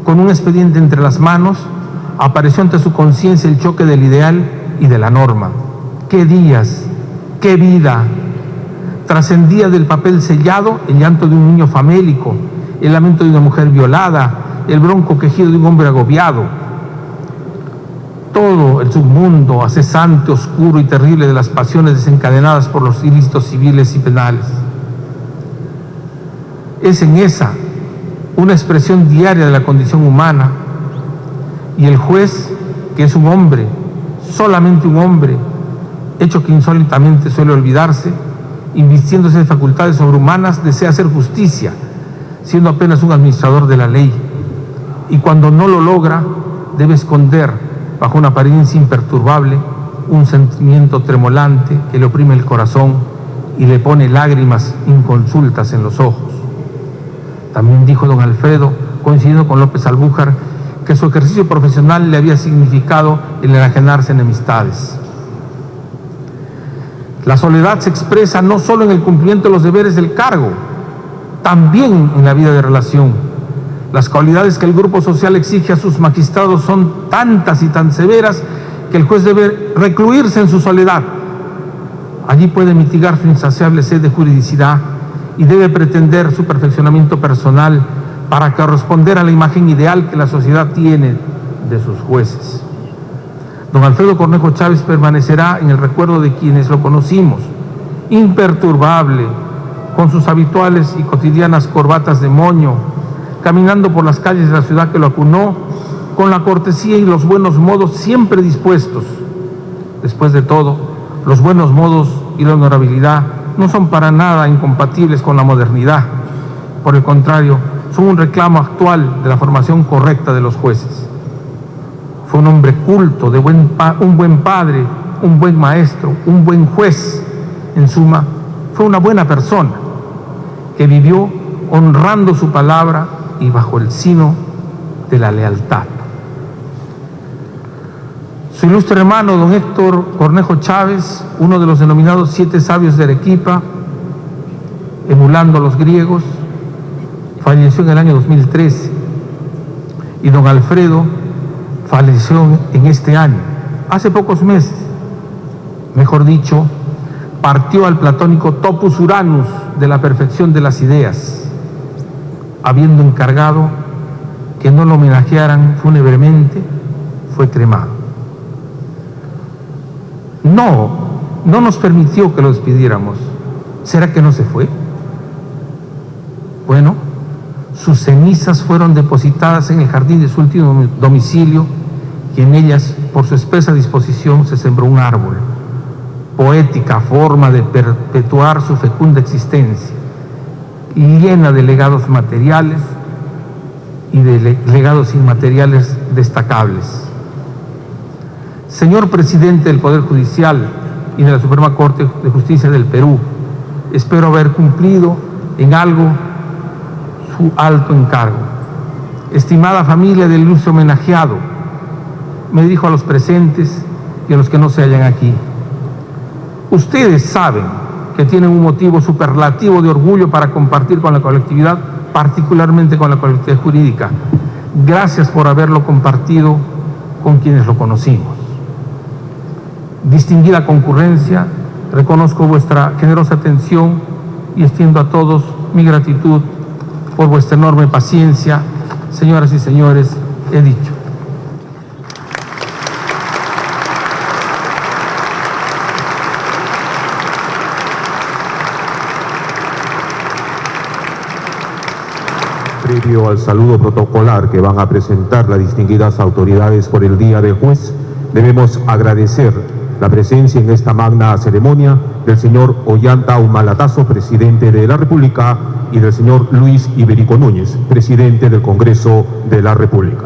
con un expediente entre las manos, apareció ante su conciencia el choque del ideal y de la norma. ¡Qué días! ¡Qué vida! Trascendía del papel sellado el llanto de un niño famélico, el lamento de una mujer violada, el bronco quejido de un hombre agobiado. Todo el submundo acesante, oscuro y terrible de las pasiones desencadenadas por los ilícitos civiles y penales. Es en esa una expresión diaria de la condición humana, y el juez, que es un hombre, solamente un hombre, hecho que insólitamente suele olvidarse, invistiéndose de facultades sobrehumanas, desea hacer justicia, siendo apenas un administrador de la ley, y cuando no lo logra, debe esconder bajo una apariencia imperturbable un sentimiento tremolante que le oprime el corazón y le pone lágrimas inconsultas en los ojos. También dijo don Alfredo, coincidiendo con López Albújar, que su ejercicio profesional le había significado el enajenarse enemistades. La soledad se expresa no solo en el cumplimiento de los deberes del cargo, también en la vida de relación. Las cualidades que el grupo social exige a sus magistrados son tantas y tan severas que el juez debe recluirse en su soledad. Allí puede mitigar su insaciable sed de juridicidad y debe pretender su perfeccionamiento personal para corresponder a la imagen ideal que la sociedad tiene de sus jueces. Don Alfredo Cornejo Chávez permanecerá en el recuerdo de quienes lo conocimos, imperturbable, con sus habituales y cotidianas corbatas de moño, caminando por las calles de la ciudad que lo acunó, con la cortesía y los buenos modos siempre dispuestos. Después de todo, los buenos modos y la honorabilidad no son para nada incompatibles con la modernidad. Por el contrario, son un reclamo actual de la formación correcta de los jueces. Fue un hombre culto, un buen padre, un buen maestro, un buen juez. En suma, fue una buena persona que vivió honrando su palabra y bajo el signo de la lealtad. Su ilustre hermano, don Héctor Cornejo Chávez, uno de los denominados 7 sabios de Arequipa, emulando a los griegos, falleció en el año 2013, y don Alfredo falleció en este año, hace pocos meses. Mejor dicho, partió al platónico Topus Uranus de la perfección de las ideas, habiendo encargado que no lo homenajearan fúnebremente, fue cremado. No nos permitió que lo despidiéramos. ¿Será que no se fue? Bueno, sus cenizas fueron depositadas en el jardín de su último domicilio y en ellas, por su espesa disposición, se sembró un árbol. Poética forma de perpetuar su fecunda existencia, llena de legados materiales y de legados inmateriales destacables. Señor Presidente del Poder Judicial y de la Suprema Corte de Justicia del Perú, espero haber cumplido en algo su alto encargo. Estimada familia del ilustre homenajeado, me dirijo a los presentes y a los que no se hallan aquí. Ustedes saben que tienen un motivo superlativo de orgullo para compartir con la colectividad, particularmente con la colectividad jurídica. Gracias por haberlo compartido con quienes lo conocimos. Distinguida concurrencia, reconozco vuestra generosa atención y extiendo a todos mi gratitud por vuestra enorme paciencia. Señoras y señores, he dicho. Previo al saludo protocolar que van a presentar las distinguidas autoridades por el Día del Juez, debemos agradecer la presencia en esta magna ceremonia del señor Ollanta Humala-Tasso, presidente de la República, y del señor Luis Iberico Núñez, presidente del Congreso de la República.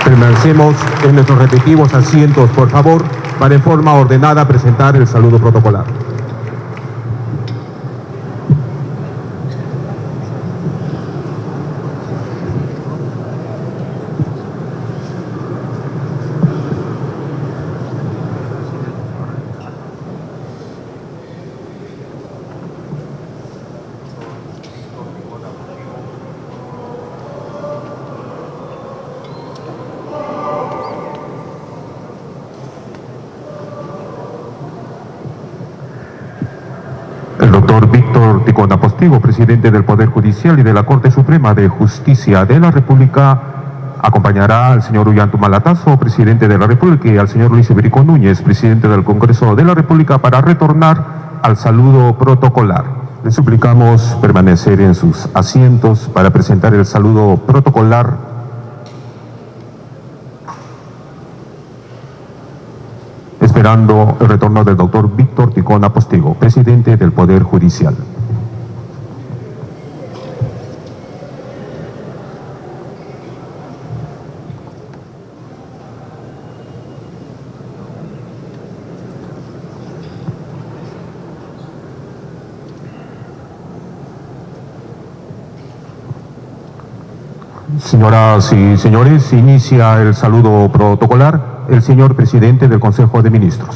Permanecemos en nuestros respectivos asientos, por favor, para en forma ordenada presentar el saludo protocolar. El doctor Víctor Ticona Postigo, presidente del Poder Judicial y de la Corte Suprema de Justicia de la República, acompañará al señor Ollanta Humala-Tasso, presidente de la República, y al señor Luis Iberico Núñez, presidente del Congreso de la República, para retornar al saludo protocolar. Les suplicamos permanecer en sus asientos para presentar el saludo protocolar. Esperando el retorno del doctor Víctor Ticona Postigo, presidente del Poder Judicial. Señoras y señores, inicia el saludo protocolar el señor presidente del Consejo de Ministros.